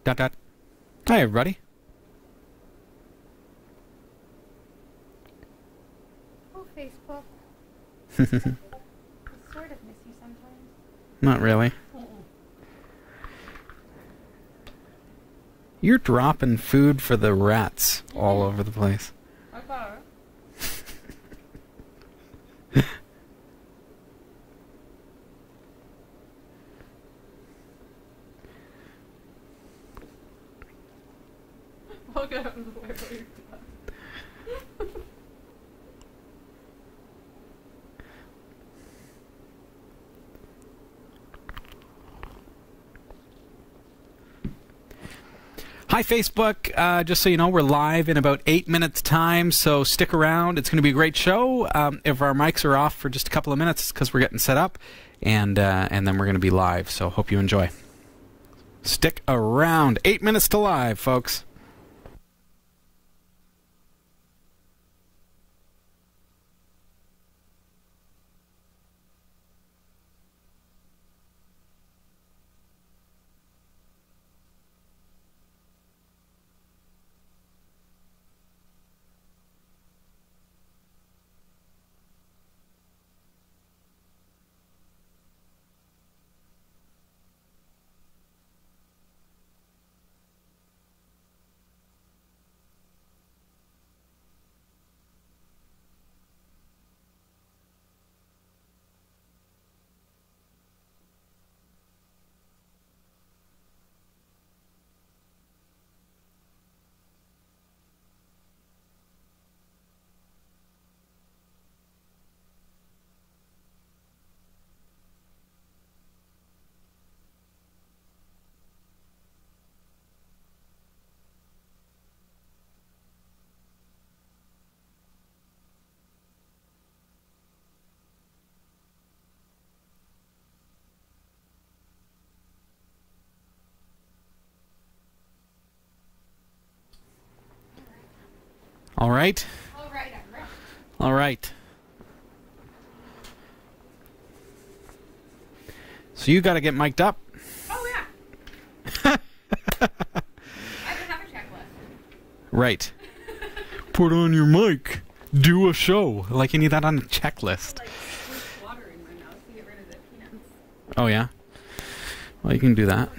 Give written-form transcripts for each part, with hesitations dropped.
Dot dot. Hi everybody. Oh, Facebook. I sort of miss you sometimes. Not really. You're dropping food for the rats all over the place. I got it. I'll get out of the way while you're done. Hi, Facebook. Just so you know, we're live in about 8 minutes' time, so stick around. It's going to be a great show. If our mics are off for just a couple of minutes, because we're getting set up, and then we're going to be live, so hope you enjoy. Stick around. 8 minutes to live, folks. All right. All right, I'm ready. All right. So you got to get mic'd up. Oh, yeah. I don't have a checklist. Right. Put on your mic. Do a show. Like you need that on a checklist. Like, water in my mouth to get rid of the peanuts. Oh, yeah? Well, you can do that.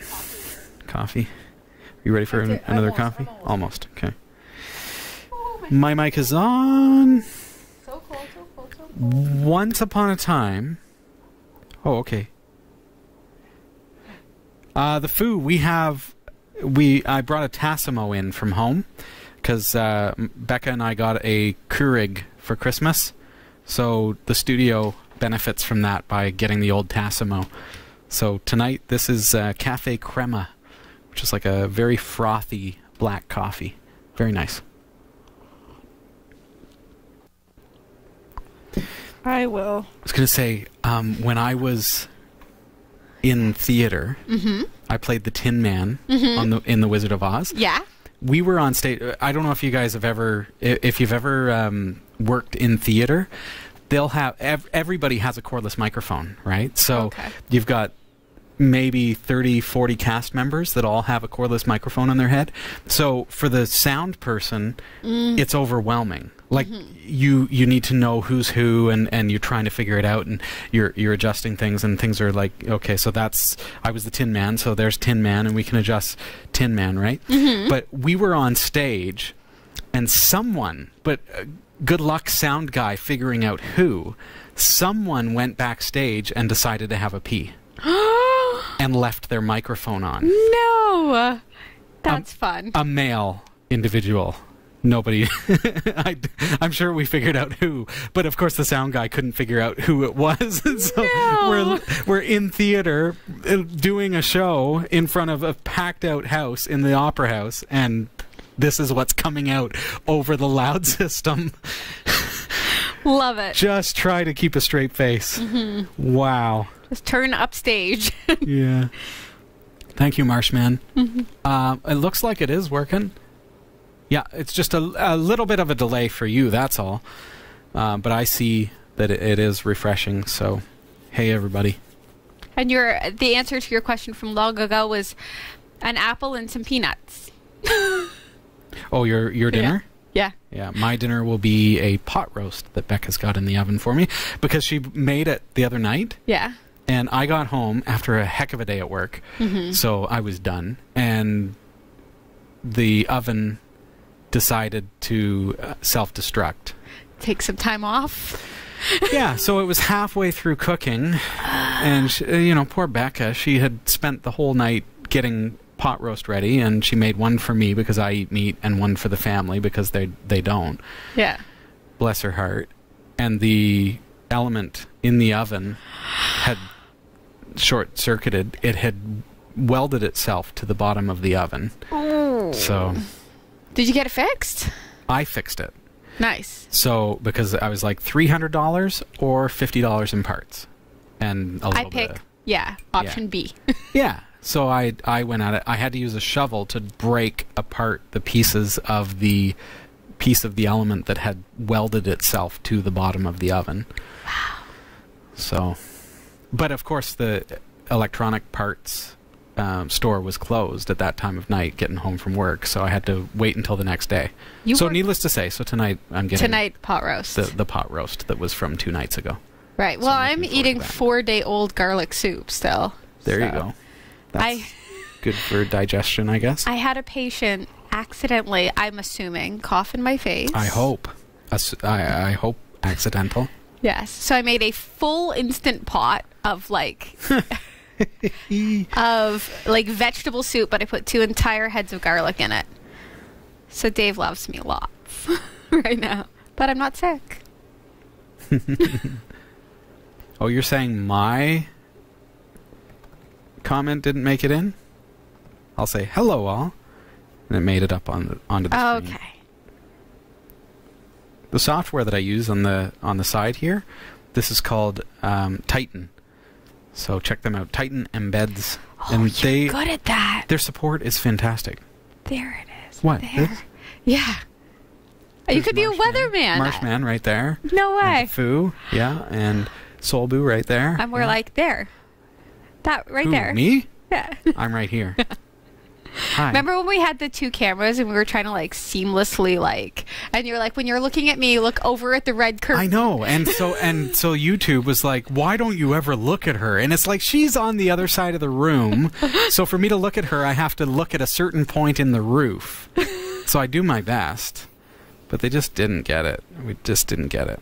Coffee. Are you ready for another coffee? Almost. Okay. My mic is on. So cold, so cold, so cold. Once upon a time. Oh, okay. The foo, I brought a Tassimo in from home because Becca and I got a Keurig for Christmas. So the studio benefits from that by getting the old Tassimo. So tonight, this is Cafe Crema, which is like a very frothy black coffee. Very nice. I will. I was going to say, when I was in theater, I played the Tin Man in the Wizard of Oz. Yeah. We were on stage. I don't know if you guys have ever, if you've ever worked in theater. They'll have everybody has a cordless microphone, right? So you've got maybe 30, 40 cast members that all have a cordless microphone on their head. So for the sound person, it's overwhelming. Like you need to know who's who, and you're trying to figure it out, and you're adjusting things, and things are like, okay, so I was the Tin Man, so there's Tin Man, and we can adjust Tin Man, right? But we were on stage, and good luck sound guy figuring out someone went backstage and decided to have a pee. And left their microphone on. No! That's fun. A male individual. Nobody. I'm sure we figured out who, but of course the sound guy couldn't figure out who it was. So we're in theater doing a show in front of a packed out house in the opera house, and this is what's coming out over the loud system. Love it. Just try to keep a straight face. Wow. Just turn upstage. Yeah. Thank you, Marshman. It looks like it is working. Yeah, it's just a little bit of a delay for you, that's all. But I see that it is refreshing, so hey, everybody. And the answer to your question from long ago was, An apple and some peanuts. Oh, your dinner? Yeah. Yeah, my dinner will be a pot roast that Becca's got in the oven for me because she made it the other night. Yeah. And I got home after a heck of a day at work, so I was done. And the oven decided to self-destruct. Take some time off. Yeah, so it was halfway through cooking, and poor Becca, she had spent the whole night getting pot roast ready, and she made one for me because I eat meat, and one for the family because they don't. Yeah. Bless her heart. And the element in the oven had short-circuited. It had welded itself to the bottom of the oven. Oh. So did you get it fixed? I fixed it. Nice. So because I was like $300 or $50 in parts, and a little bit. Option B. Yeah. So I went at it. I had to use a shovel to break apart the pieces of the piece of the element that had welded itself to the bottom of the oven. Wow. So, but of course the electronic parts store was closed at that time of night getting home from work, so I had to wait until the next day. Needless to say, so tonight I'm getting pot roast. The pot roast that was from 2 nights ago. Right. Well, I'm eating 4-day-old garlic soup still. There you go. That's good for digestion, I guess. I had a patient accidentally, I'm assuming, cough in my face. I hope. I hope accidental. Yes. So I made a full instant pot of vegetable soup, but I put 2 entire heads of garlic in it. So Dave loves me lots right now, but I'm not sick. Oh, you're saying my comment didn't make it in? I'll say hello all, and it made it up onto the screen. Okay. The software that I use on the side here, this is called Titan. So check them out. Titan embeds. Oh, and you're good at that. Their support is fantastic. There it is. What? There. This? Yeah. You could be a weatherman. Marshman right there. No way. And Foo, yeah, and Solbu right there. And we're like there. That right there. Me? Yeah. I'm right here. Hi. Remember when we had the 2 cameras and we were trying to seamlessly and you're like, when you're looking at me, look over at the red curtain. I know. And so YouTube was like, why don't you ever look at her? And it's like, she's on the other side of the room. So for me to look at her, I have to look at a certain point in the roof. So I do my best, but they just didn't get it. We just didn't get it.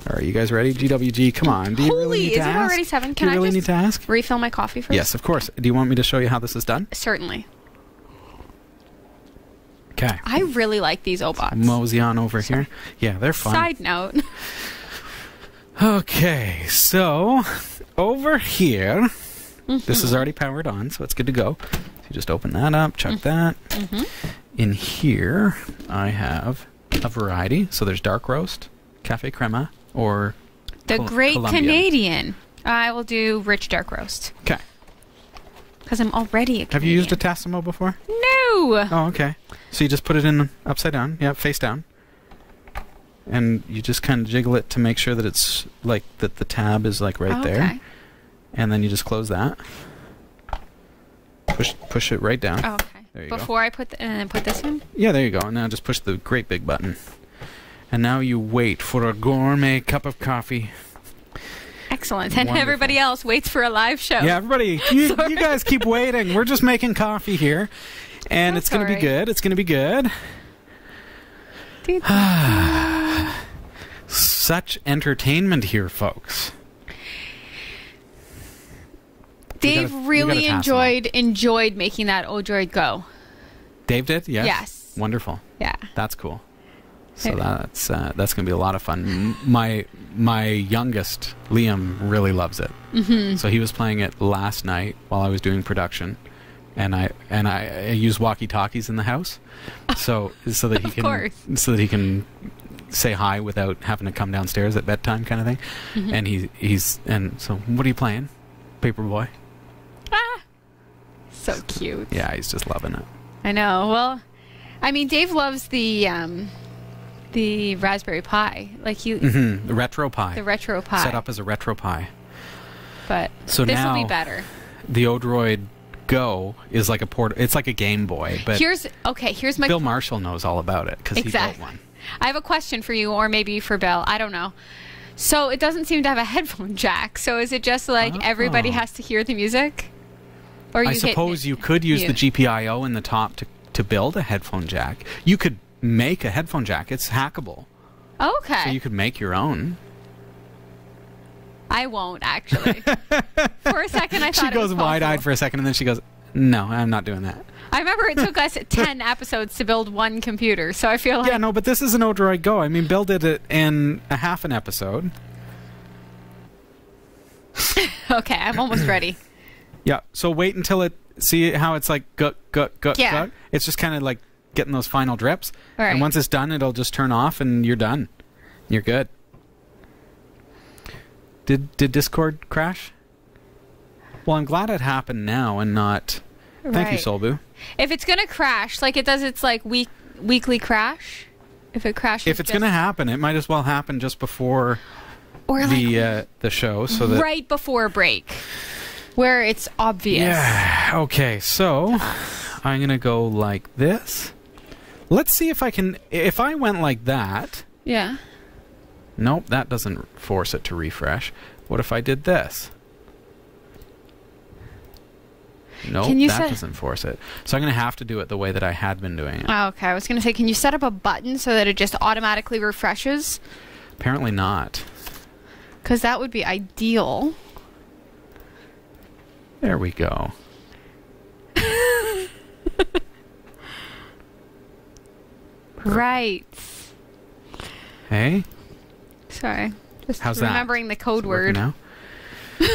All right, you guys ready? GWG, come on. Do you really need to ask? Is it already 7? Can I really need to ask? Refill my coffee first? Yes, of course. Do you want me to show you how this is done? Certainly. Okay. I really like these Obots. Mosey on over here. Yeah, they're fun. Side note. Okay, so over here, this is already powered on, so it's good to go. So you just open that up, chuck that. In here, I have a variety. So there's dark roast, cafe crema, or the Great Colombian. Canadian. I will do rich dark roast. Okay. Because I'm already a Canadian. Have you used a Tassimo before? No! Oh, okay. So you just put it in upside down. Yeah, face down. And you just kind of jiggle it to make sure that it's that the tab is right there. And then you just close that. Push it right down. Oh, okay. There you Before I put this in? Yeah, there you go. And now just push the great big button. And now you wait for a gourmet cup of coffee. Excellent. And wonderful. Everybody else waits for a live show. Yeah, everybody, you guys keep waiting. We're just making coffee here. And it's going to be good. It's going to be good. Such entertainment here, folks. Dave really enjoyed making that Odroid go. Dave did? Yes. Yes. Wonderful. Yeah. That's cool. So that's going to be a lot of fun. My youngest, Liam, really loves it. So he was playing it last night while I was doing production, and I use walkie-talkies in the house, so that he can say hi without having to come downstairs at bedtime, kind of thing. And so what are you playing? Paperboy. Ah, so cute. Yeah, he's just loving it. I know. Well, I mean, Dave loves the Raspberry Pi, the Retro Pi. The Retro Pi. Set up as a Retro Pi. But so this will be better. The Odroid Go is like a it's like a Game Boy, but here's my Bill Marshall knows all about it because he built one. I have a question for you, or maybe for Bill. I don't know. So it doesn't seem to have a headphone jack. So is it just like everybody has to hear the music? Or I suppose you could use the GPIO in the top to build a headphone jack. You could make a headphone jack. It's hackable. Okay. So you could make your own. I won't, actually. For a second, I thought she goes wide-eyed for a second, and then she goes, no, I'm not doing that. I remember it took us 10 episodes to build one computer, so I feel like... Yeah, no, but this is an Odroid Go. I mean, Bill did it in a half an episode. Okay, I'm almost ready. Yeah, so wait until it... See how it's like gut. It's just kind of like getting those final drips. Right. And once it's done, it'll just turn off, and you're done. You're good. Did Discord crash? Well, I'm glad it happened now and not... Thank you, Solbu. If it's going to crash, like it does its like weekly crash, if it crashes... If it's going to happen, it might as well happen just before the show. So that right before break, where it's obvious. Yeah, okay, so I'm going to go like this. Let's see if I can... If I went like that... Yeah. Nope, that doesn't force it to refresh. What if I did this? Nope, that doesn't force it. So I'm going to have to do it the way that I had been doing it. Oh, okay, I was going to say, can you set up a button so that it just automatically refreshes? Apparently not. Because that would be ideal. There we go. Right. Hey? Sorry. Just How's remembering the code word. Now?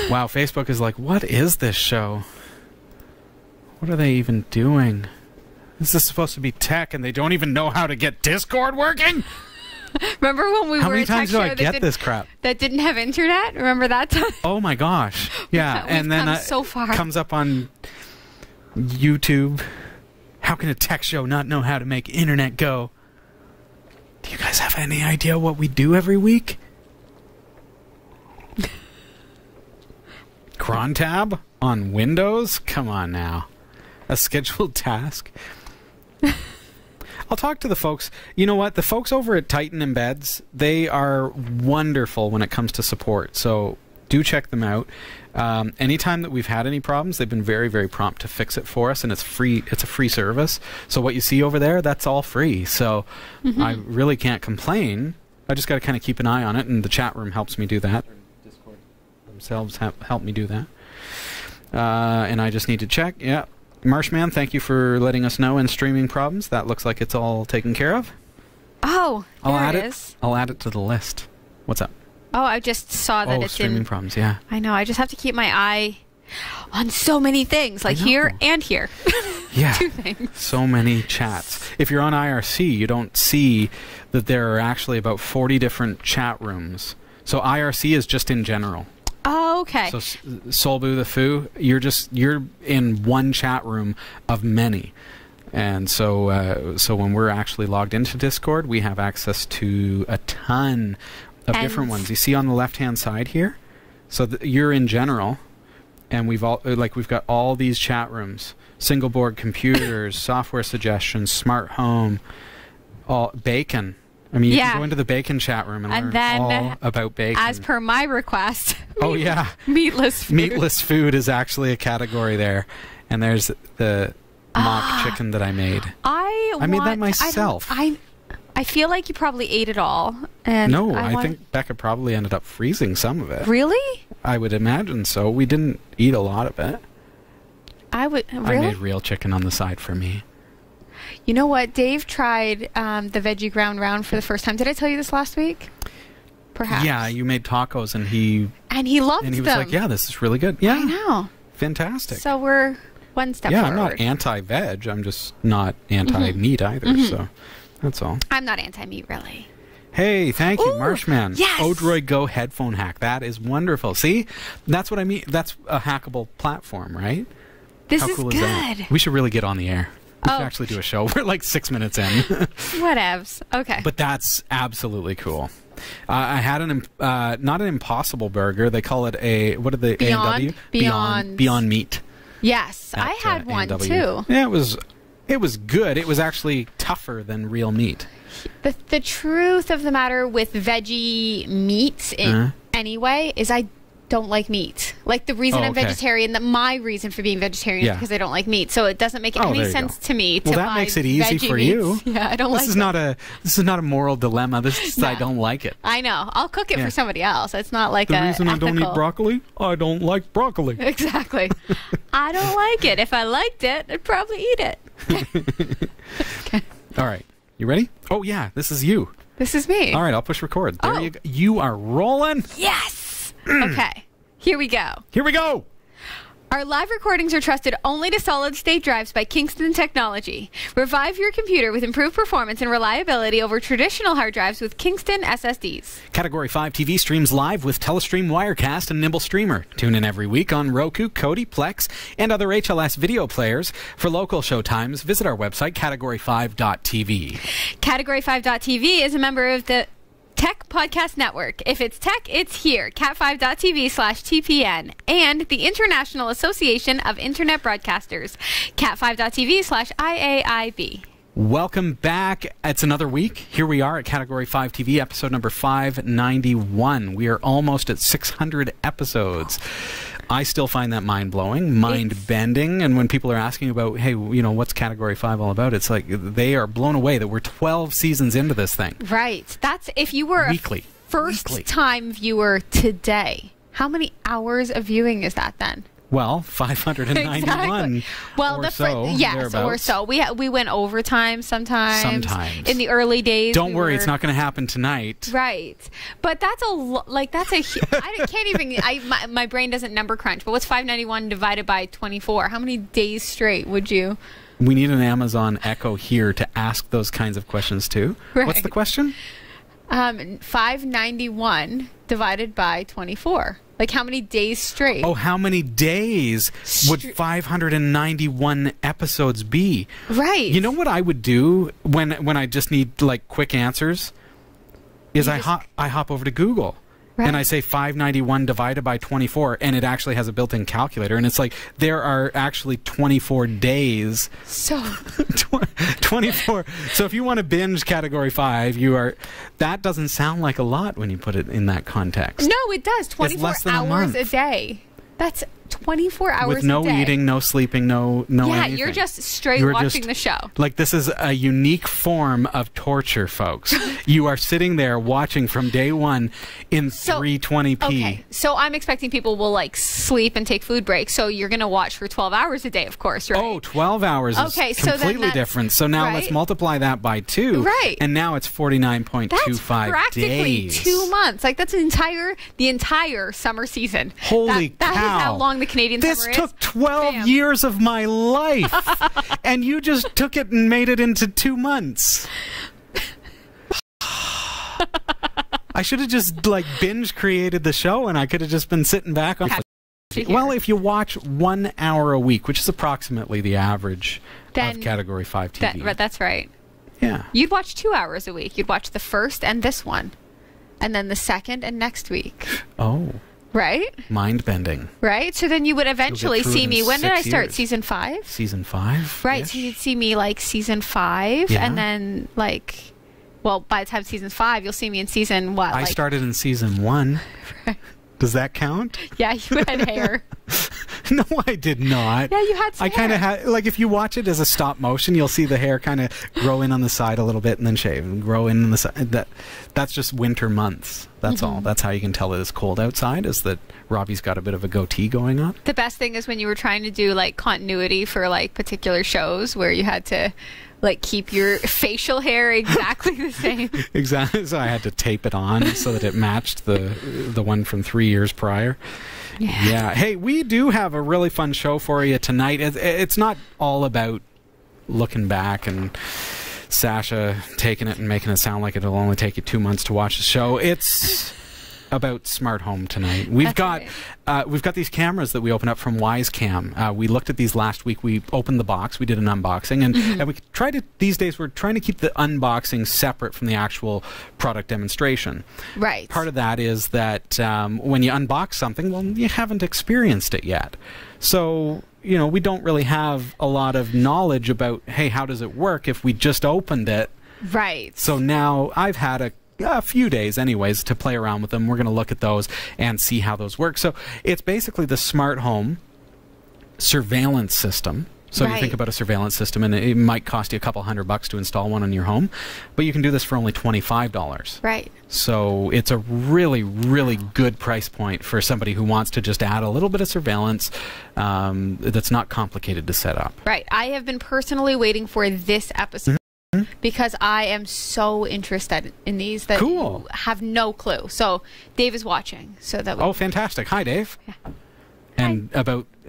Wow, Facebook is like, what is this show? What are they even doing? This is supposed to be tech, and they don't even know how to get Discord working? Remember when we how were many a tech times do show I get this crap? That didn't have internet? Remember that time? Oh my gosh. Yeah, and then it so far. Comes up on YouTube. How can a tech show not know how to make internet go? Do you guys have any idea what we do every week? Cron tab on Windows? Come on now. A scheduled task? I'll talk to the folks. You know what? The folks over at Titan Embeds, they are wonderful when it comes to support. So do check them out. Anytime that we've had any problems, they've been very, very prompt to fix it for us, and it's free. It's a free service. So what you see over there, that's all free. So I really can't complain. I just got to kind of keep an eye on it, and the chat room helps me do that. Discord themselves help me do that. And I just need to check. Yeah. Marshman, thank you for letting us know in streaming problems. That looks like it's all taken care of. Oh, there it is. I'll add it to the list. What's up? Oh, I just saw that it's streaming problems, yeah. I know. I just have to keep my eye on so many things, like here and here. Yeah. 2 things. So many chats. If you're on IRC, you don't see that there are actually about 40 different chat rooms. So IRC is just in general. Oh, okay. So Solbu the Foo, you're in one chat room of many. And so when we're actually logged into Discord, we have access to a ton of different ones. You see on the left-hand side here? So you're in general, and we've got all these chat rooms. Single board computers, software suggestions, smart home, all bacon. I mean, you can go into the bacon chat room and learn all about bacon. As per my request. Oh, yeah. Meatless food. Meatless food is actually a category there. And there's the mock chicken that I made. I made that myself. I feel like you probably ate it all. And no, I think Becca probably ended up freezing some of it. Really? I would imagine so. We didn't eat a lot of it. Really? I made real chicken on the side for me. You know what? Dave tried the veggie ground round for the first time. Did I tell you this last week? Perhaps. Yeah, you made tacos and he loved them. And he was like, yeah, this is really good. Yeah. I know. Fantastic. So we're one step forward. I'm not anti-veg. I'm just not anti-meat either. So that's all. I'm not anti-meat, really. Hey, thank you, Marshman. Yes. Odroid Go headphone hack. That is wonderful. See? That's what I mean. That's a hackable platform, right? This How is cool good. Is that? We should really get on the air. We should actually do a show. We're like 6 minutes in. Whatevs. Okay. But that's absolutely cool. I had not an Impossible Burger. They call it a, what are the A&W? Beyond Beyond Meat. Yes, I had one too. Yeah, it was good. It was actually tougher than real meat. The truth of the matter with veggie meats anyway is I don't like meat. Like the reason I'm vegetarian, my reason for being vegetarian is because I don't like meat. So it doesn't make any sense to me to that buy makes it easy for you. Yeah, I don't like it. This is not a moral dilemma. This is I don't like it. I know. I'll cook it for somebody else. It's not like the reason I don't eat broccoli, I don't like broccoli. Exactly. I don't like it. If I liked it, I'd probably eat it. Okay. All right. You ready? Oh yeah, this is you. This is me. All right, I'll push record. There you go. You are rolling. Yes. Okay. Here we go. Here we go. Our live recordings are trusted only to solid-state drives by Kingston Technology. Revive your computer with improved performance and reliability over traditional hard drives with Kingston SSDs. Category 5 TV streams live with Telestream Wirecast and Nimble Streamer. Tune in every week on Roku, Kodi, Plex, and other HLS video players. For local show times, visit our website, category5.tv. Category5.tv is a member of the Tech Podcast Network. If it's tech, it's here. cat5.tv/TPN and the International Association of Internet Broadcasters. cat5.tv/IAIB. Welcome back. It's another week. Here we are at Category 5 TV, episode number 591. We are almost at 600 episodes. I still find that mind-blowing, mind-bending, and when people are asking about, hey, you know, what's Category 5 all about, it's like they are blown away that we're 12 seasons into this thing. Right. That's if you were Weekly. a first-time viewer today, how many hours of viewing is that then? Well, 591 exactly. Well, or so. Yes, or so. We went overtime sometimes. Sometimes. In the early days. Don't worry, it's not going to happen tonight. Right. But that's I can't even, my brain doesn't number crunch, but what's 591 divided by 24? How many days straight would you? We need an Amazon Echo here to ask those kinds of questions too. Right. What's the question? 591 divided by 24. Like how many days straight? Oh, how many days would 591 episodes be? Right. You know what I would do when I just need like quick answers? Is I hop over to Google. Right. And I say 591 divided by 24, and it actually has a built-in calculator. And it's like there are actually 24 days. So 24. So if you want to binge Category 5, that doesn't sound like a lot when you put it in that context. No, it does. 24 hours a day. That's 24 hours with no a day. Eating, no sleeping, no anything. You're just straight watching the show. Like this is a unique form of torture, folks. You are sitting there watching from day one in 320p. Okay, so I'm expecting people will like sleep and take food breaks. So you're going to watch for 12 hours a day, of course, right? Oh, 12 hours is completely different. So now let's multiply that by 2. Right. And now it's 49.25 That's practically 2 months. Like that's the entire summer season. Holy cow. That is how long the Canadian summer is. This took 12 years of my life, and you just took it and made it into 2 months. I should have just like binge created the show, and I could have just been sitting back on. Well, if you watch 1 hour a week, which is approximately the average of Category 5 TV. That's right. Yeah. You'd watch 2 hours a week. You'd watch the first and this one, and then the second and next week. Oh. Right? Mind-bending. Right? So then you would eventually see me. When did I start? Season 5? Season 5? Right. So you'd see me like season 5. Yeah. And then like, well, by the time season 5, you'll see me in season what? I started in season 1. Right. Does that count? Yeah, you had hair. No, I did not. Yeah, you had some hair. I kind of had, like, if you watch it as a stop motion, you'll see the hair kind of grow in on the side a little bit and then shave and grow in on the side. That's just winter months. That's all. That's how you can tell that it's cold outside, is that Robbie's got a bit of a goatee going on. The best thing is when you were trying to do, like, continuity for, like, particular shows where you had to, like, keep your facial hair exactly the same. Exactly. So I had to tape it on so that it matched the one from 3 years prior. Yeah. Hey, we do have a really fun show for you tonight. It's not all about looking back and Sasha taking it and making it sound like it'll only take you 2 months to watch the show. It's about smart home tonight. We've got these cameras that we open up from Wisecam. We looked at these last week. We opened the box. We did an unboxing, and we try to. These days, we're trying to keep the unboxing separate from the actual product demonstration. Right. Part of that is that when you unbox something, well, you haven't experienced it yet, so. We don't really have a lot of knowledge about, hey, how does it work if we just opened it? Right. So now I've had a few days anyways to play around with them. We're going to look at those and see how those work. So it's basically the smart home surveillance system. So you think about a surveillance system, and it might cost you a couple $100 to install one on your home, but you can do this for only $25. Right. So it's a really, really good price point for somebody who wants to just add a little bit of surveillance that's not complicated to set up. Right. I have been personally waiting for this episode because I am so interested in these that you have no clue. So Dave is watching. So that Oh, fantastic. Hi, Dave. Yeah. And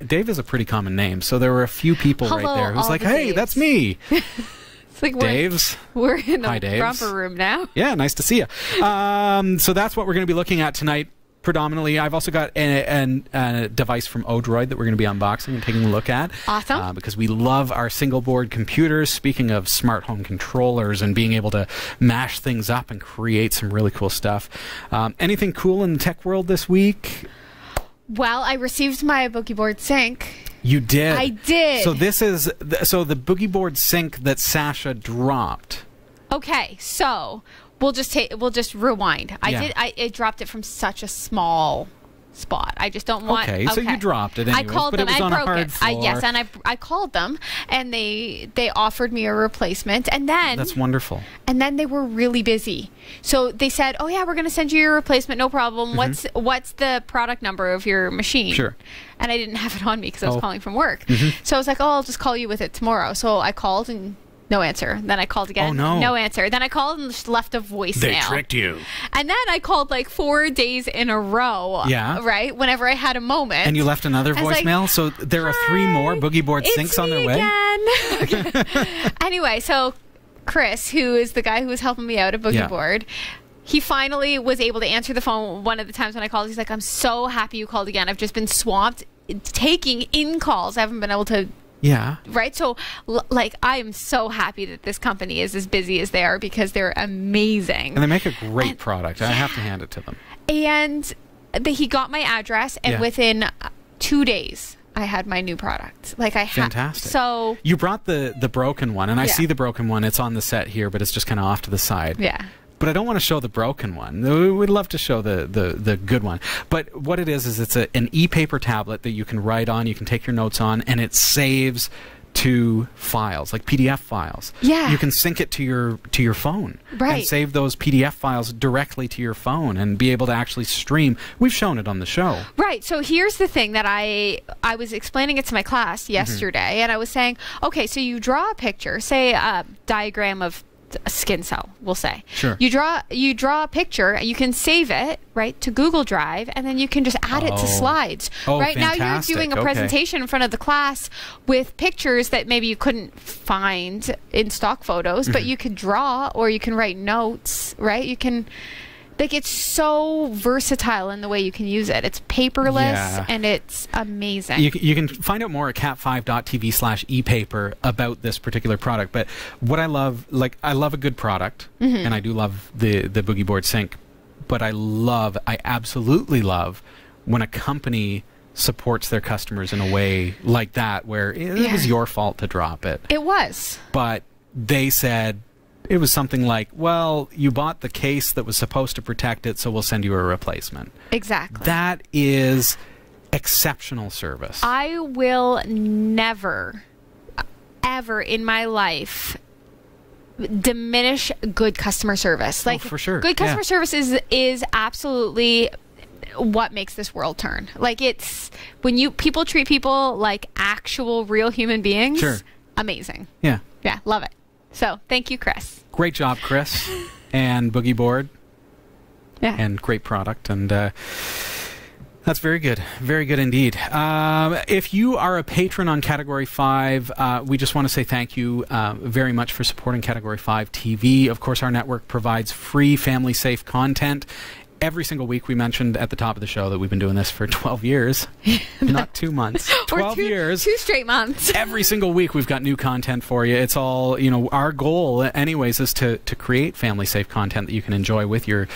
Dave is a pretty common name, so there were a few people right there who's like, "Hey, that's me." It's like Dave's. We're in the romper room now. Yeah, nice to see you. So that's what we're going to be looking at tonight. Predominantly, I've also got a device from Odroid that we're going to be unboxing and taking a look at. Awesome. Because we love our single board computers. Speaking of smart home controllers and being able to mash things up and create some really cool stuff. Anything cool in the tech world this week? Well, I received my Boogie Board Sync. You did? I did. So this is the Boogie Board Sync that Sasha dropped. Okay, so we'll just rewind. I dropped it from such a small spot. I just don't want. Okay, so you dropped it anyways, I called but them. it was on I a broke hard it. floor. Yes, and I called them, and they offered me a replacement, and then that's wonderful. And then they were really busy, so they said, "Oh yeah, we're going to send you your replacement, no problem. What's the product number of your machine?" Sure. And I didn't have it on me because I was calling from work, so I was like, "Oh, I'll just call you with it tomorrow." So I called and. No answer. Then I called again. Oh, no. No answer. Then I called and just left a voicemail. They tricked you. And then I called like 4 days in a row. Yeah. Right? Whenever I had a moment. And you left another voicemail? Like, so there are 3 more Boogie Board Syncs on their way? Okay. Anyway, so Chris, who is the guy who was helping me out at Boogie Board, he finally was able to answer the phone one of the times when I called. He's like, "I'm so happy you called again. I've just been swamped taking in calls. I haven't been able to..." Yeah. Right. So, I am so happy that this company is as busy as they are because they're amazing. And they make a great product. I have to hand it to them. And he got my address, and within 2 days, I had my new product. Fantastic. So you brought the broken one, and I see the broken one. It's on the set here, but it's just kind of off to the side. Yeah. But I don't want to show the broken one. We'd love to show the good one. But what it is it's an e-paper tablet that you can write on, you can take your notes on, and it saves to files, like PDF files. Yeah. You can sync it to your phone. Right. And save those PDF files directly to your phone and be able to actually stream. We've shown it on the show. Right. So here's the thing that I was explaining it to my class yesterday, and I was saying, okay, so you draw a picture, say a diagram of a skin cell, we'll say. Sure. You draw a picture, you can save it, right, to Google Drive, and then you can just add it to slides. Right fantastic. now you're doing a presentation in front of the class with pictures that maybe you couldn't find in stock photos, but you could draw or you can write notes, right? You can it's so versatile in the way you can use it. It's paperless and it's amazing. You can find out more at cat5.tv/epaper about this particular product. But what I love, I love a good product, and I do love the Boogie Board Sync. But I absolutely love when a company supports their customers in a way like that, where it was your fault to drop it. It was. But they said, it was something like, well, you bought the case that was supposed to protect it, so we'll send you a replacement. Exactly. That is exceptional service. I will never, ever in my life diminish good customer service. For sure. Good customer service is absolutely what makes this world turn. It's when people treat people like actual real human beings. Sure. Amazing. Yeah. Yeah, love it. So, thank you, Chris. Great job, Chris. And Boogie Board. Yeah. And great product. And that's very good. Very good indeed. If you are a patron on Category 5, we just want to say thank you very much for supporting Category 5 TV. Of course, our network provides free family-safe content every single week. We mentioned at the top of the show that we've been doing this for 12 years, not 2 months, 12 years. 2 straight months. Every single week we've got new content for you. It's all, our goal anyways is to create family safe content that you can enjoy with your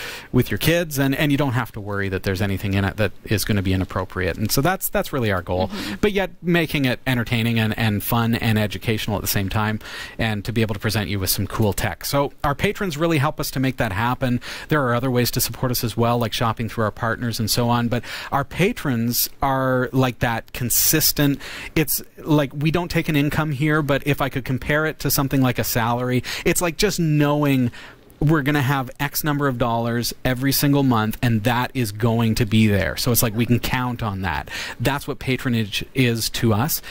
kids, and you don't have to worry that there's anything in it that is going to be inappropriate. And so that's really our goal. But yet making it entertaining and fun and educational at the same time, and to be able to present you with some cool tech. So our patrons really help us to make that happen. There are other ways to support us as well, like shopping through our partners and so on, but our patrons are like that consistent. It's like we don't take an income here, but if I could compare it to something like a salary, it's like just knowing we're going to have X number of dollars every single month, and that is going to be there. So it's like we can count on that. That's what patronage is to us,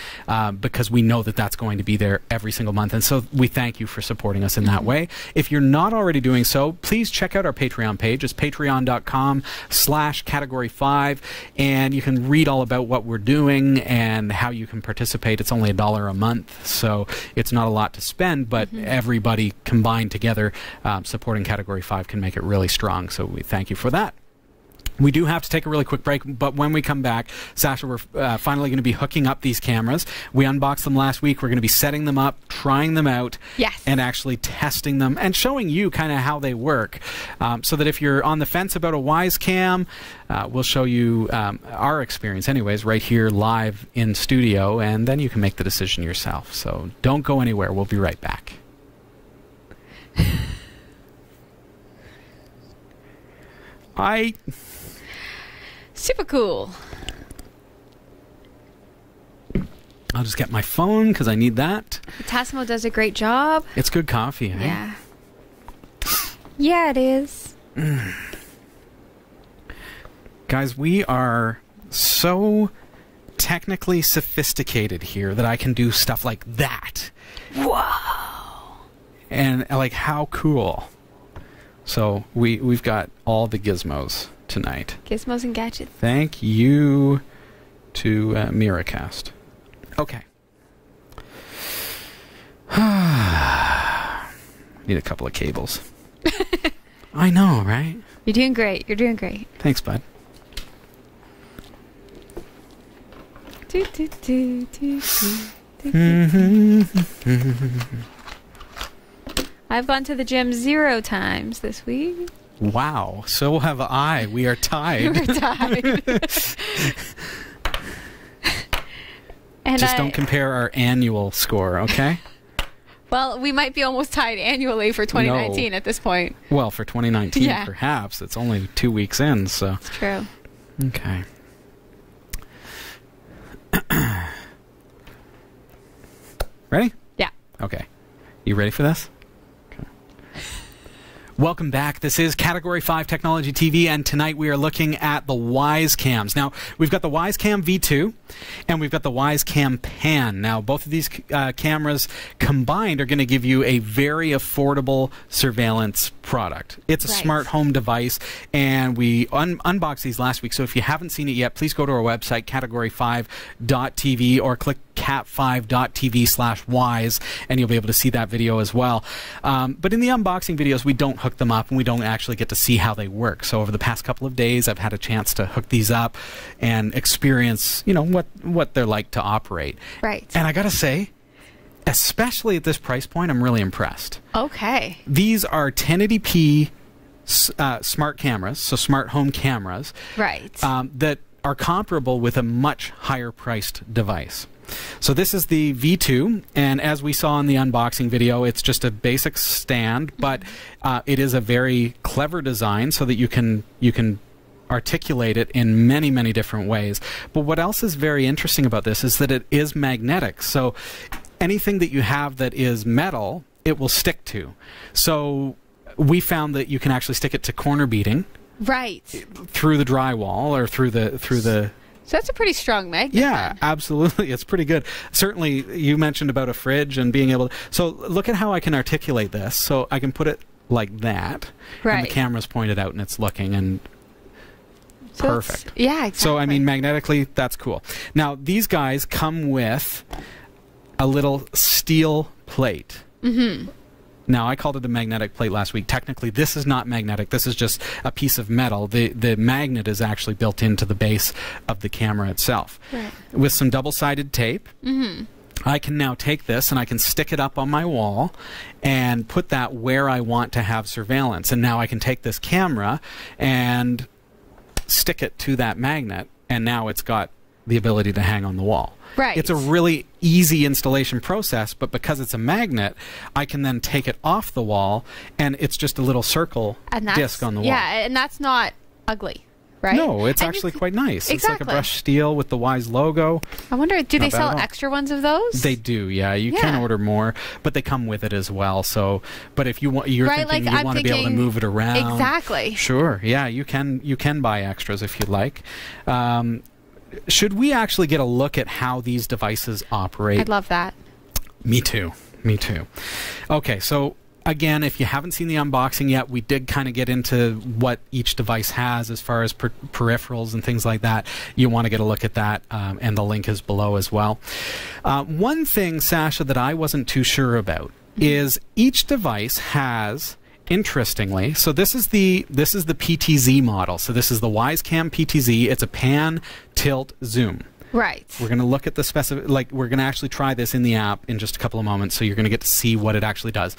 because we know that that's going to be there every single month. And so we thank you for supporting us in that way. If you're not already doing so, please check out our Patreon page. It's patreon.com/category5, and you can read all about what we're doing and how you can participate. It's only $1 a month, so it's not a lot to spend, but everybody combined together supporting Category 5 can make it really strong, so we thank you for that. We do have to take a really quick break, but when we come back, Sasha, we're finally going to be hooking up these cameras. We unboxed them last week. We're going to be setting them up, trying them out, and actually testing them and showing you kind of how they work, so that if you're on the fence about a Wise Cam, we'll show you our experience anyways right here live in studio, and then you can make the decision yourself. So don't go anywhere. We'll be right back. Super cool. I'll just get my phone because I need that. Tassimo does a great job. It's good coffee, eh? Yeah. Yeah, it is. Guys, we are so technically sophisticated here that I can do stuff like that. Whoa. And like, how cool. So we've got all the gizmos tonight. Gizmos and gadgets. Thank you to Miracast. Okay. Need a couple of cables. I know, right? You're doing great. You're doing great. Thanks, bud. I've gone to the gym 0 times this week. Wow, so have I. We are tied. We're tied. And just don't compare our annual score, okay? Well, we might be almost tied annually for 2019 at this point. Well, for 2019, perhaps. It's only 2 weeks in, so. It's true. Okay. Ready? Yeah. Okay. You ready for this? Welcome back. This is Category 5 Technology TV, and tonight we are looking at the Wise Cams. Now, we've got the Wise Cam V2, and we've got the Wise Cam Pan. Now, both of these cameras combined are going to give you a very affordable surveillance product. It's a smart home device, and we unboxed these last week, so if you haven't seen it yet, please go to our website, category5.tv, or click cat5.tv/wise, and you'll be able to see that video as well. But in the unboxing videos, we don't hook them up, and we don't actually get to see how they work. So over the past couple of days, I've had a chance to hook these up and experience, what they're like to operate. Right. And I gotta say, especially at this price point, I'm really impressed. Okay. These are 1080p smart cameras, so smart home cameras. Right. That are comparable with a much higher priced device. So this is the V2, and as we saw in the unboxing video, it's just a basic stand, but it is a very clever design so that you can articulate it in many, many different ways. But what else is very interesting about this is that it is magnetic. So anything that you have that is metal, it will stick to. So we found that you can actually stick it to corner beading. Right. Through the drywall or through the So that's a pretty strong magnet. Yeah, absolutely. It's pretty good. Certainly, you mentioned about a fridge and being able to... So look at how I can articulate this. So I can put it like that. Right. And the camera's pointed out and it's looking, and so perfect. Yeah, exactly. So, I mean, magnetically, that's cool. Now, these guys come with a little steel plate. Mm-hmm. Now, I called it a magnetic plate last week. Technically, this is not magnetic. This is just a piece of metal. The magnet is actually built into the base of the camera itself. Right. With some double-sided tape, I can now take this and I can stick it up on my wall and put that where I want to have surveillance. And now I can take this camera and stick it to that magnet, and now it's got the ability to hang on the wall. Right. It's a really easy installation process, but because it's a magnet, I can then take it off the wall, and it's just a little circle disc on the wall. Yeah, and that's not ugly, right? No, it's actually quite nice. It's like a brushed steel with the Wise logo. I wonder, do they sell extra ones of those? They do, yeah. You can order more, but they come with it as well. So, but if you want, you're thinking you want to be able to move it around. Exactly. Sure, yeah. You can buy extras if you'd like. Should we actually get a look at how these devices operate? I'd love that. Me too. Me too. Okay, so again, if you haven't seen the unboxing yet, we did kind of get into what each device has as far as peripherals and things like that. You want to get a look at that, and the link is below as well. One thing, Sasha, that I wasn't too sure about is each device has... Interestingly, so this is the PTZ model. So this is the Wisecam PTZ. It's a pan, tilt, zoom. Right. We're going to look at the we're going to actually try this in the app in just a couple of moments, so you're going to get to see what it actually does.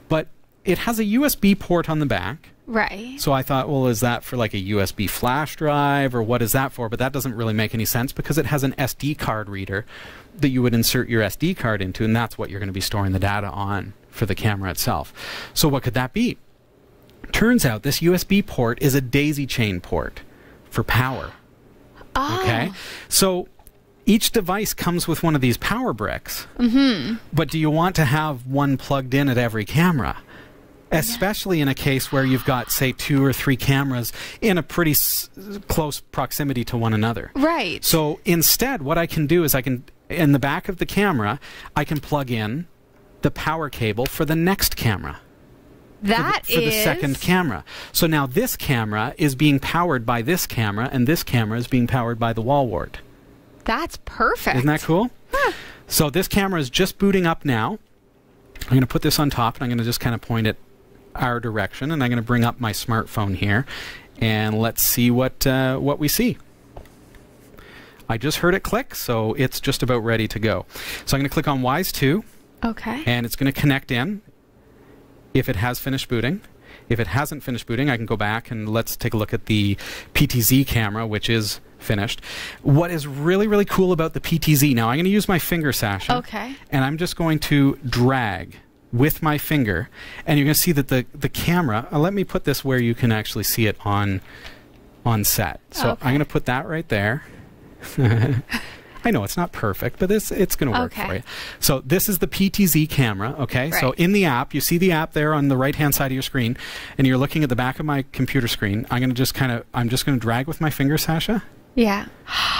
But it has a USB port on the back. Right. So I thought, well, is that for like a USB flash drive, or what is that for? But that doesn't really make any sense because it has an SD card reader that you would insert your SD card into, and that's what you're going to be storing the data on for the camera itself. So what could that be? Turns out this USB port is a daisy chain port for power. Oh. Okay? So each device comes with one of these power bricks. But do you want to have one plugged in at every camera? Especially in a case where you've got, say, 2 or 3 cameras in a pretty close proximity to one another. Right. So instead, what I can do is in the back of the camera, I can plug in the power cable for the next camera. For the second camera. So now this camera is being powered by this camera, and this camera is being powered by the wall wart. That's perfect. Isn't that cool? Huh. So this camera is just booting up now. I'm going to put this on top, and I'm going to just kind of point it our direction, and I'm going to bring up my smartphone here, and let's see what we see. I just heard it click, so it's just about ready to go. So I'm going to click on Wise 2. Okay. And it's going to connect in if it has finished booting. If it hasn't finished booting, I can go back and let's take a look at the PTZ camera, which is finished. What is really, really cool about the PTZ, now I'm going to use my finger, Sasha. Okay. And I'm just going to drag with my finger, and you're going to see that the camera, let me put this where you can actually see it on set. So I'm going to put that right there. I know it's not perfect, but it's going to work for you. So this is the PTZ camera, okay? Right. So in the app, you see the app there on the right-hand side of your screen, and you're looking at the back of my computer screen. I'm just going to drag with my finger, Sasha. Yeah.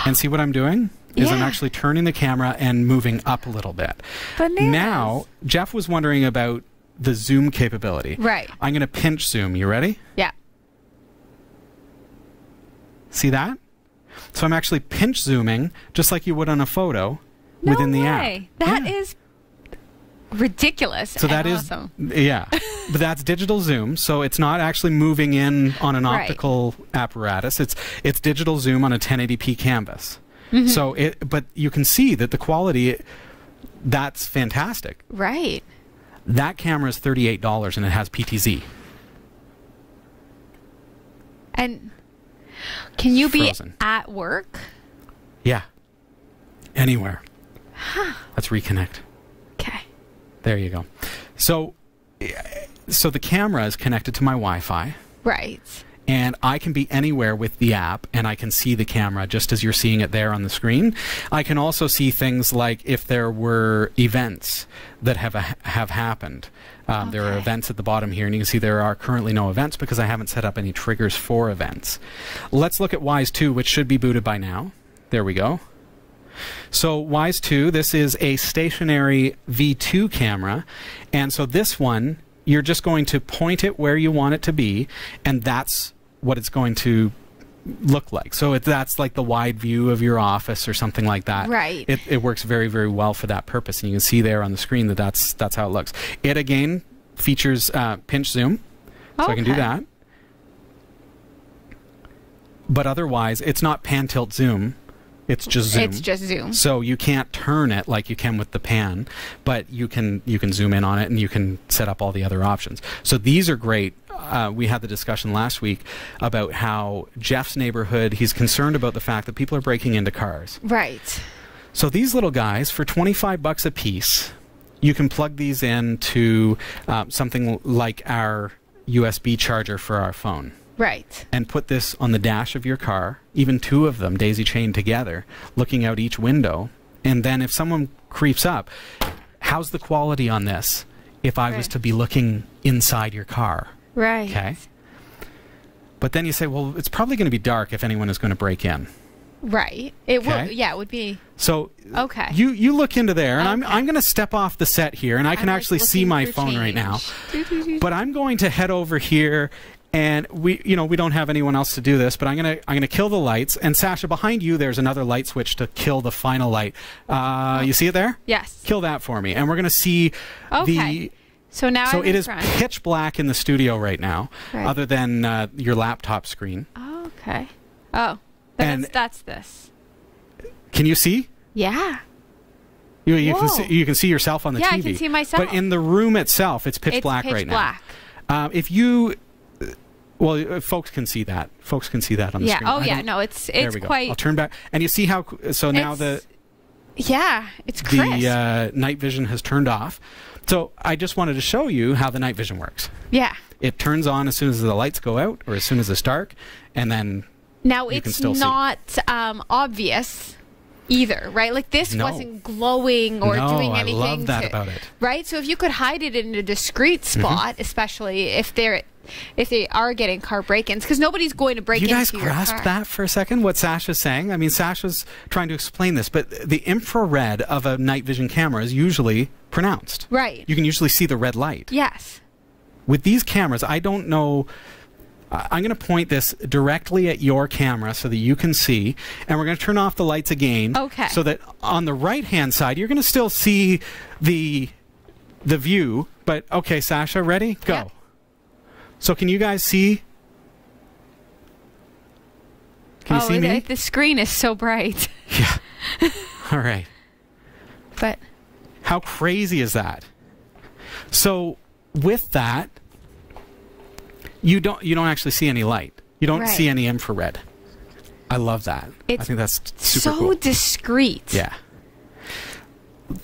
And see what I'm doing? Is I'm actually turning the camera and moving up a little bit. Bananas. Now, Jeff was wondering about the zoom capability. Right. I'm going to pinch zoom. You ready? Yeah. See that? So I'm actually pinch zooming just like you would on a photo within the app. That is ridiculous. So that is awesome. Yeah. But that's digital zoom, so it's not actually moving in on an optical apparatus. It's digital zoom on a 1080p canvas. So but you can see that the quality, that's fantastic. Right. That camera is $38 and it has PTZ. And can you be at work? Yeah. Anywhere. Let's reconnect. Okay. There you go. So the camera is connected to my Wi-Fi. Right. And I can be anywhere with the app, and I can see the camera just as you're seeing it there on the screen. I can also see things like if there were events that have happened. There are events at the bottom here, and you can see there are currently no events because I haven't set up any triggers for events. Let's look at Wise 2, which should be booted by now. There we go. So Wise 2, this is a stationary V2 camera, and so this one, you're just going to point it where you want it to be, and that's what it's going to look like. So that's like the wide view of your office or something like that. Right. It works very, very well for that purpose, and you can see there on the screen that that's how it looks. It again, features pinch zoom, so I can do that. But otherwise, it's not pan, tilt, zoom. It's just zoom. It's just zoom. So you can't turn it like you can with the pan, but you can zoom in on it, and you can set up all the other options. So these are great. We had the discussion last week about how Jeff's neighborhood, he's concerned about the fact that people are breaking into cars. Right. So these little guys, for $25 a piece, you can plug these into something like our USB charger for our phone. Right. And put this on the dash of your car, even two of them daisy-chained together, looking out each window. And then if someone creeps up, how's the quality on this if I was to be looking inside your car? Right. Okay. But then you say, well, it's probably going to be dark if anyone is going to break in. Right. It would. Yeah, it would be. So you look into there, and I'm going to step off the set here, and I can actually see my phone right now. But I'm going to head over here. And we don't have anyone else to do this, but I'm gonna kill the lights. And Sasha, behind you, there's another light switch to kill the final light. You see it there? Yes. Kill that for me, and we're gonna see the. So now. So it is pitch black in the studio right now, other than your laptop screen. Oh, okay. Oh, that's this. Can you see? Yeah. You can see yourself on the TV. Yeah, I can see myself. But in the room itself, it's pitch black right now. If you. Well, folks can see that. Folks can see that on the screen. Oh, yeah. No, it's quite. I'll turn back, and you see how. So now it's crisp. The night vision has turned off. So I just wanted to show you how the night vision works. Yeah. It turns on as soon as the lights go out, or as soon as it's dark, and then you can still not obvious either, right? Like this wasn't glowing or doing anything. I love that about it. Right. So if you could hide it in a discreet spot, especially if they are getting car break-ins, because nobody's going to break into your car. You guys grasp that for a second, what Sasha's saying? I mean, Sasha's trying to explain this, but the infrared of a night vision camera is usually pronounced. Right. You can usually see the red light. Yes. With these cameras, I don't know. I'm going to point this directly at your camera so that you can see, and we're going to turn off the lights again. Okay. So that on the right-hand side, you're going to still see the view. But, okay, Sasha, ready? Go. Yep. So can you guys see? Can you see me? The screen is so bright. Yeah. All right. But how crazy is that? So with that, you don't actually see any light. You don't see any infrared. I love that. I think that's super cool. So discreet. Yeah.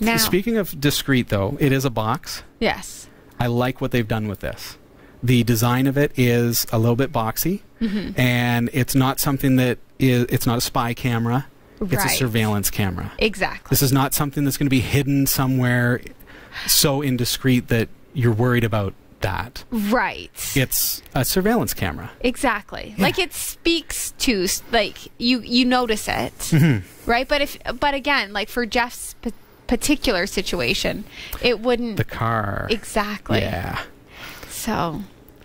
Now, speaking of discreet, though, it is a box. Yes. I like what they've done with this. The design of it is a little bit boxy, and it's not something that it's not a spy camera. It's a surveillance camera. Exactly. This is not something that's going to be hidden somewhere so indiscreet that you're worried about that. Right. It's a surveillance camera. Exactly. Yeah. Like it speaks to, like, you notice it, right? But again, like for Jeff's particular situation, it wouldn't. The car. Exactly. Yeah. So,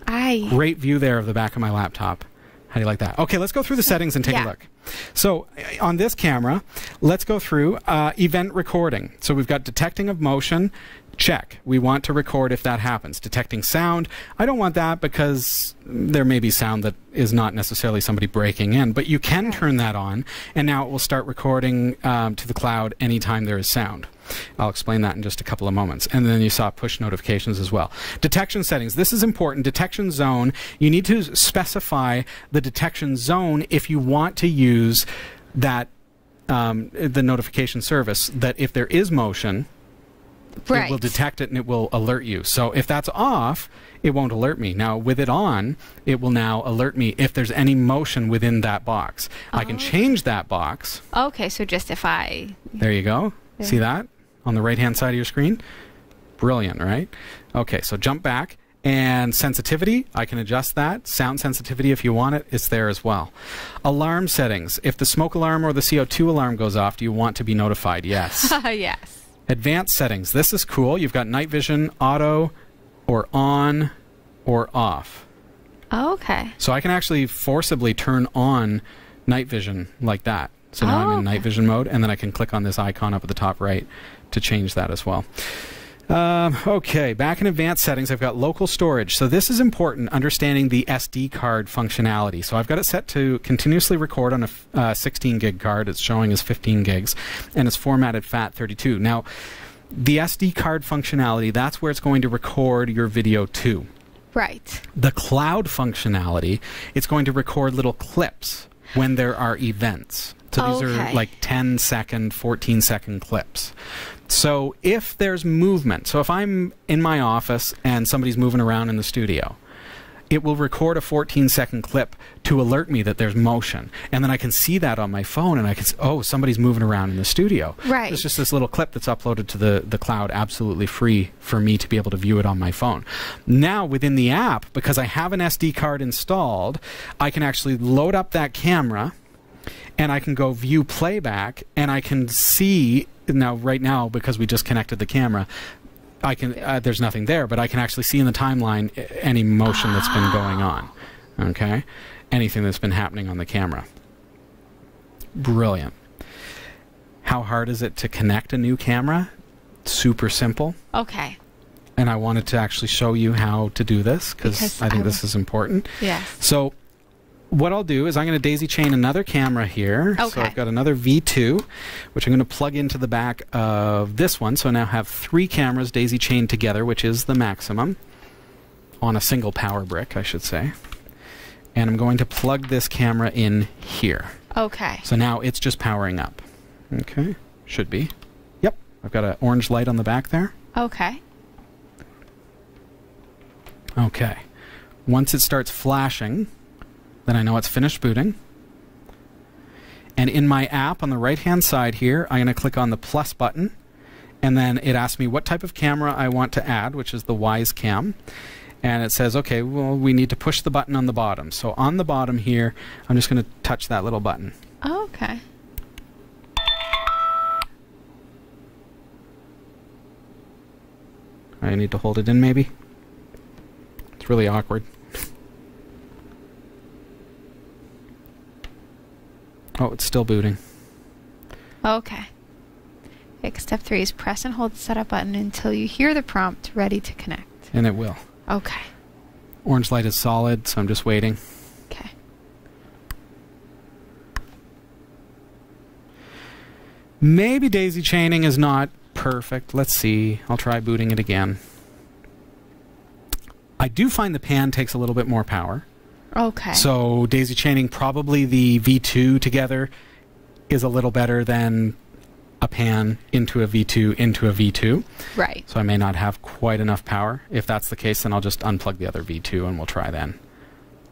great view there of the back of my laptop. How do you like that? Okay, let's go through the settings and take a look. So, on this camera, let's go through event recording. So, we've got detecting of motion. Check. We want to record if that happens. Detecting sound. I don't want that because there may be sound that is not necessarily somebody breaking in, but you can turn that on, and now it will start recording to the cloud anytime there is sound. I'll explain that in just a couple of moments. And then you saw push notifications as well. Detection settings. This is important. Detection zone. You need to specify the detection zone if you want to use that the notification service, that if there is motion, it will detect it and it will alert you. So if that's off, it won't alert me. Now, with it on, it will now alert me if there's any motion within that box. I can change that box. Okay, so just if I... There you go. Yeah. See that on the right-hand side of your screen? Brilliant, right? Okay, so jump back. And sensitivity, I can adjust that. Sound sensitivity, if you want it, it's there as well. Alarm settings. If the smoke alarm or the CO2 alarm goes off, do you want to be notified? Yes. Yes. Advanced settings. This is cool. You've got night vision, auto, or on, or off. Oh, okay. So I can actually forcibly turn on night vision like that. So now I'm in night vision mode, and then I can click on this icon up at the top right to change that as well. Okay, back in advanced settings, I've got local storage. So this is important, understanding the SD card functionality. So I've got it set to continuously record on a 16 gig card. It's showing as 15 gigs, and it's formatted FAT32. Now, the SD card functionality, that's where it's going to record your video to. Right. The cloud functionality, it's going to record little clips when there are events. So these are like 10-second, 14-second clips. So if there's movement, so if I'm in my office and somebody's moving around in the studio, it will record a 14-second clip to alert me that there's motion. And then I can see that on my phone, and I can say, oh, somebody's moving around in the studio. Right. It's just this little clip that's uploaded to the cloud, absolutely free for me to be able to view it on my phone. Now, within the app, because I have an SD card installed, I can actually load up that camera, and I can go view playback, and I can see, now right now, because we just connected the camera, I can there's nothing there, but I can actually see in the timeline any motion that's been going on. Okay? Anything that's been happening on the camera. Brilliant. How hard is it to connect a new camera? Super simple. Okay. And I wanted to actually show you how to do this, because I think this is important. Yes. So what I'll do is I'm going to daisy chain another camera here. Okay. So I've got another V2, which I'm going to plug into the back of this one. So I now have 3 cameras daisy chained together, which is the maximum, on a single power brick, I should say. And I'm going to plug this camera in here. Okay. So now it's just powering up. Okay. Should be. Yep. I've got an orange light on the back there. Okay. Okay. Once it starts flashing, then I know it's finished booting. And in my app on the right-hand side here, I'm going to click on the plus button, and then it asks me what type of camera I want to add, which is the Wise Cam. And it says, okay, well, we need to push the button on the bottom. So on the bottom here, I'm just going to touch that little button. Oh, okay. I need to hold it in, maybe. It's really awkward. Oh, it's still booting. Okay. Step 3 is press and hold the setup button until you hear the prompt ready to connect. And it will. Okay. Orange light is solid, so I'm just waiting. Okay. Maybe daisy chaining is not perfect. Let's see. I'll try booting it again. I do find the pan takes a little bit more power. Okay. So daisy chaining, probably the V2 together is a little better than a pan into a V2 into a V2. Right. So I may not have quite enough power. If that's the case, then I'll just unplug the other V2 and we'll try then.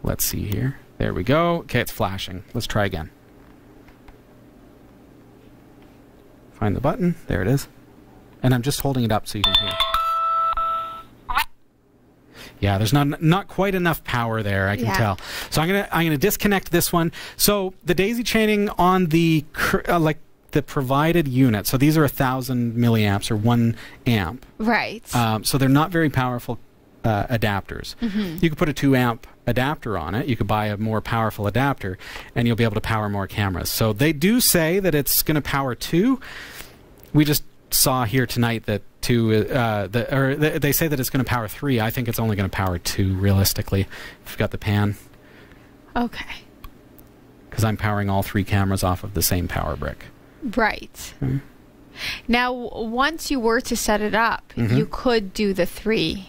Let's see here. There we go. Okay, it's flashing. Let's try again. Find the button. There it is. And I'm just holding it up so you can hear. Yeah, there's not quite enough power there, I can tell. So I'm gonna disconnect this one. So the daisy chaining on the like the provided unit. So these are 1,000 milliamps or 1 amp. Right. So they're not very powerful adapters. Mm-hmm. You could put a 2 amp adapter on it. You could buy a more powerful adapter, and you'll be able to power more cameras. So they do say that it's going to power 2. We just saw here tonight that they say that it's going to power 3. I think it's only going to power 2 realistically. If you've got the pan. Okay. Because I'm powering all 3 cameras off of the same power brick. Right. Now, once you were to set it up, you could do the 3.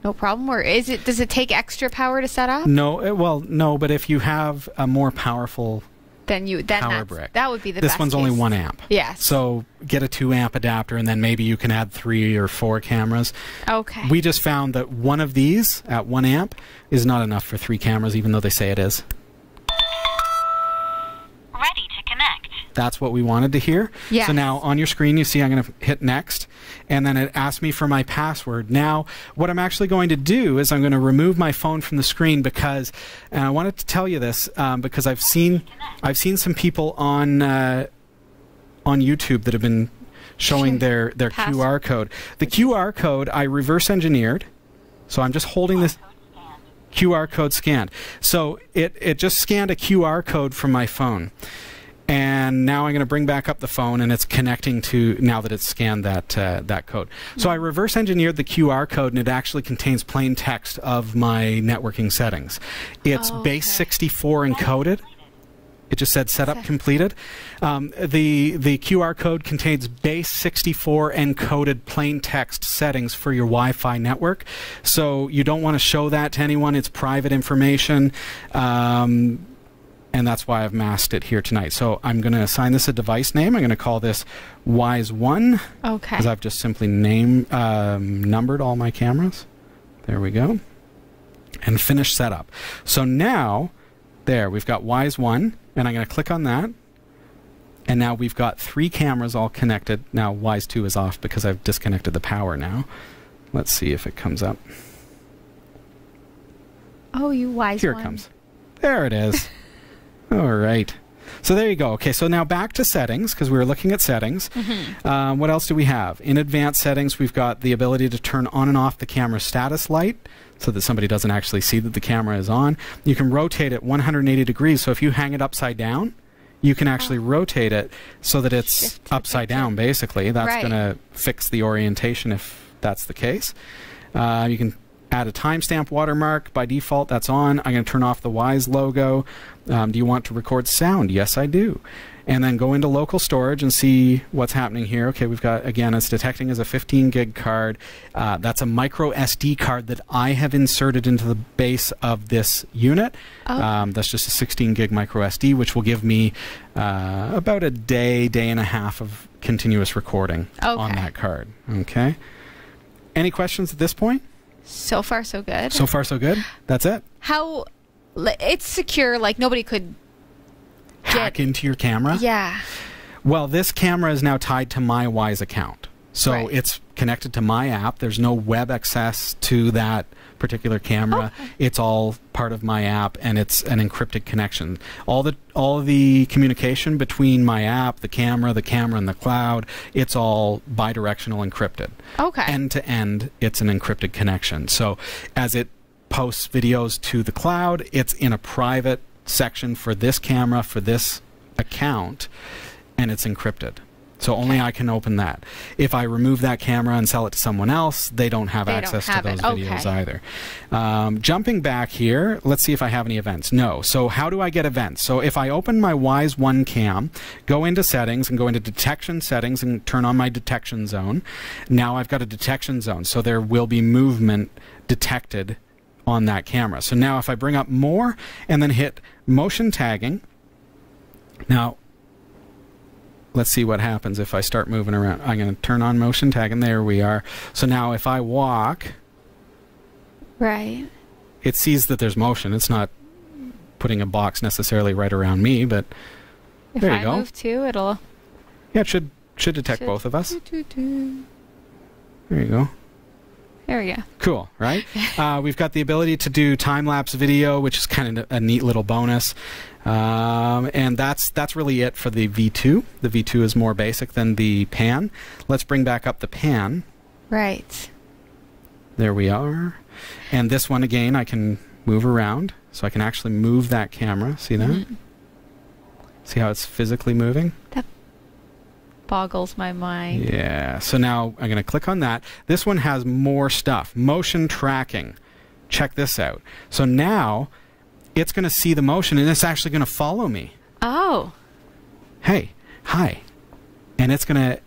No problem? Or does it take extra power to set up? No, well, no, but if you have a more powerful power brick, that would be the best. This one's only 1 amp. Yes. So get a 2 amp adapter, and then maybe you can add 3 or 4 cameras. Okay. We just found that one of these at 1 amp is not enough for 3 cameras, even though they say it is. Ready to connect. That's what we wanted to hear. Yes. So now on your screen, you see I'm going to hit next, and then it asks me for my password. Now, what I'm actually going to do is I'm going to remove my phone from the screen because, and I wanted to tell you this because I've seen some people on YouTube that have been showing their QR code. The QR code I reverse engineered, so I'm just holding this QR code scanned. So it just scanned a QR code from my phone. And now I'm going to bring back up the phone, and it's connecting to, now that it's scanned that code. So I reverse engineered the QR code, and it actually contains plain text of my networking settings. It's base 64 encoded. It just said setup completed. The QR code contains base 64 encoded plain text settings for your Wi-Fi network. So you don't want to show that to anyone. It's private information. And that's why I've masked it here tonight. So I'm going to assign this a device name. I'm going to call this WISE1. Okay. Because I've just simply numbered all my cameras. There we go. And finish setup. So now, there, we've got WISE1. And I'm going to click on that. And now we've got 3 cameras all connected. Now WISE2 is off because I've disconnected the power now. Let's see if it comes up. Oh, you wise Here one. it comes. There it is. All right. So there you go. Okay, so now back to settings, because we were looking at settings. What else do we have? In advanced settings, we've got the ability to turn on and off the camera status light so that somebody doesn't actually see that the camera is on. You can rotate it 180 degrees. So if you hang it upside down, you can actually rotate it so that it's upside down, basically. That's going to fix the orientation if that's the case. You can add a timestamp watermark. By default, that's on. I'm going to turn off the WISE logo. Do you want to record sound? Yes, I do. And then go into local storage and see what's happening here. Okay, we've got, again, it's detecting as a 15 gig card. That's a micro SD card that I have inserted into the base of this unit. That's just a 16 gig micro SD, which will give me about a day and a half of continuous recording on that card. Okay. Any questions at this point? So far, so good. So far, so good? That's it? How... It's secure, like nobody could hack into your camera? Yeah. Well, this camera is now tied to my Wise account. So it's connected to my app. There's no web access to that particular camera. It's all part of my app, and it's an encrypted connection. All of the communication between my app, the camera, and the cloud, it's all bidirectional encrypted. Okay. End to end, it's an encrypted connection. So as it posts videos to the cloud, it's in a private section for this camera, for this account, and it's encrypted. So only I can open that. If I remove that camera and sell it to someone else, they don't have access to those videos either. Jumping back here, let's see if I have any events. No. So how do I get events? So if I open my WISE1 cam, go into settings and go into detection settings and turn on my detection zone, now I've got a detection zone. So there will be movement detected on that camera. So now if I bring up more and then hit motion tagging, now let's see what happens if I start moving around. I'm going to turn on motion tagging. There we are. So now if I walk, it sees that there's motion. It's not putting a box necessarily right around me, but there you go. If I move too, it'll... Yeah, it should detect both of us. There you go. There we go. Cool, right? We've got the ability to do time-lapse video, which is kind of a neat little bonus. And that's really it for the V2. The V2 is more basic than the pan. Let's bring back up the pan. Right. There we are. And this one, again, I can move around. So I can actually move that camera. See that? See how it's physically moving? That boggles my mind. Yeah. So now I'm going to click on that. This one has more stuff. Motion tracking. Check this out. So now it's going to see the motion, and it's actually going to follow me. Oh. Hey. Hi. And it's going to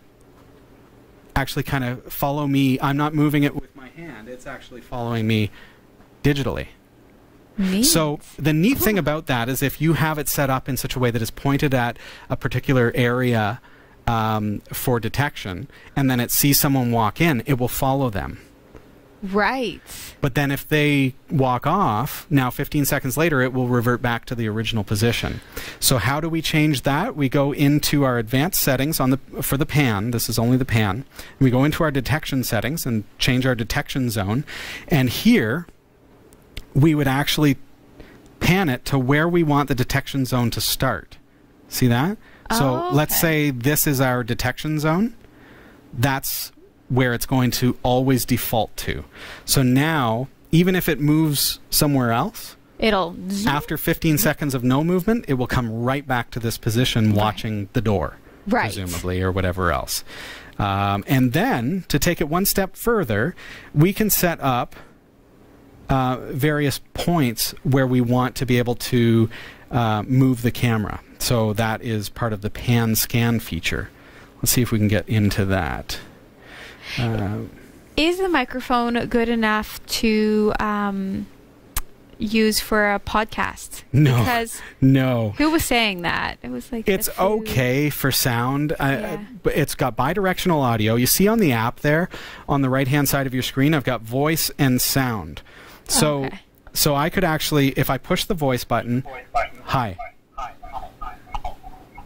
actually kind of follow me. I'm not moving it with my hand. It's actually following me digitally. Neat. So the neat thing about that is if you have it set up in such a way that is pointed at a particular area for detection, and then it sees someone walk in, it will follow them. Right. But then if they walk off, now 15 seconds later, it will revert back to the original position. So how do we change that? We go into our advanced settings for the pan. This is only the pan. We go into our detection settings and change our detection zone. And here, we would actually pan it to where we want the detection zone to start. See that? So let's say this is our detection zone. That's where it's going to always default to. So now, even if it moves somewhere else, It'll zoom. After 15 seconds of no movement, it will come right back to this position watching the door, presumably, or whatever else. And then, to take it one step further, we can set up various points where we want to be able to move the camera. So that is part of the pan scan feature. Let's see if we can get into that. Is the microphone good enough to use for a podcast? No. Because no. Who was saying that? It was like it's okay for sound, but it's got bidirectional audio. You see on the app there, on the right-hand side of your screen, I've got voice and sound. So, so I could actually, if I push the voice button, hi.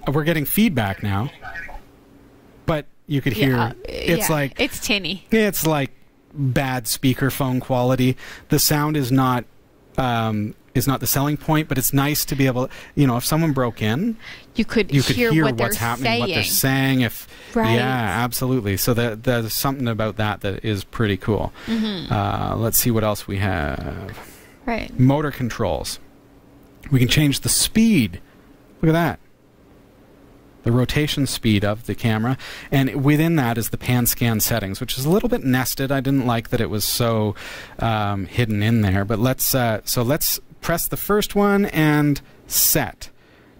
We're getting feedback now, but you could hear it's like it's tinny. It's like bad speakerphone quality. The sound is not the selling point, but it's nice to be able, if someone broke in, you could hear what's happening, what they're saying. Yeah, absolutely. So there's something about that is pretty cool. Let's see what else we have. Motor controls. We can change the speed. Look at that. The rotation speed of the camera, and within that is the pan scan settings, which is a little bit nested. I didn't like that it was so hidden in there, but let's press the first one and set.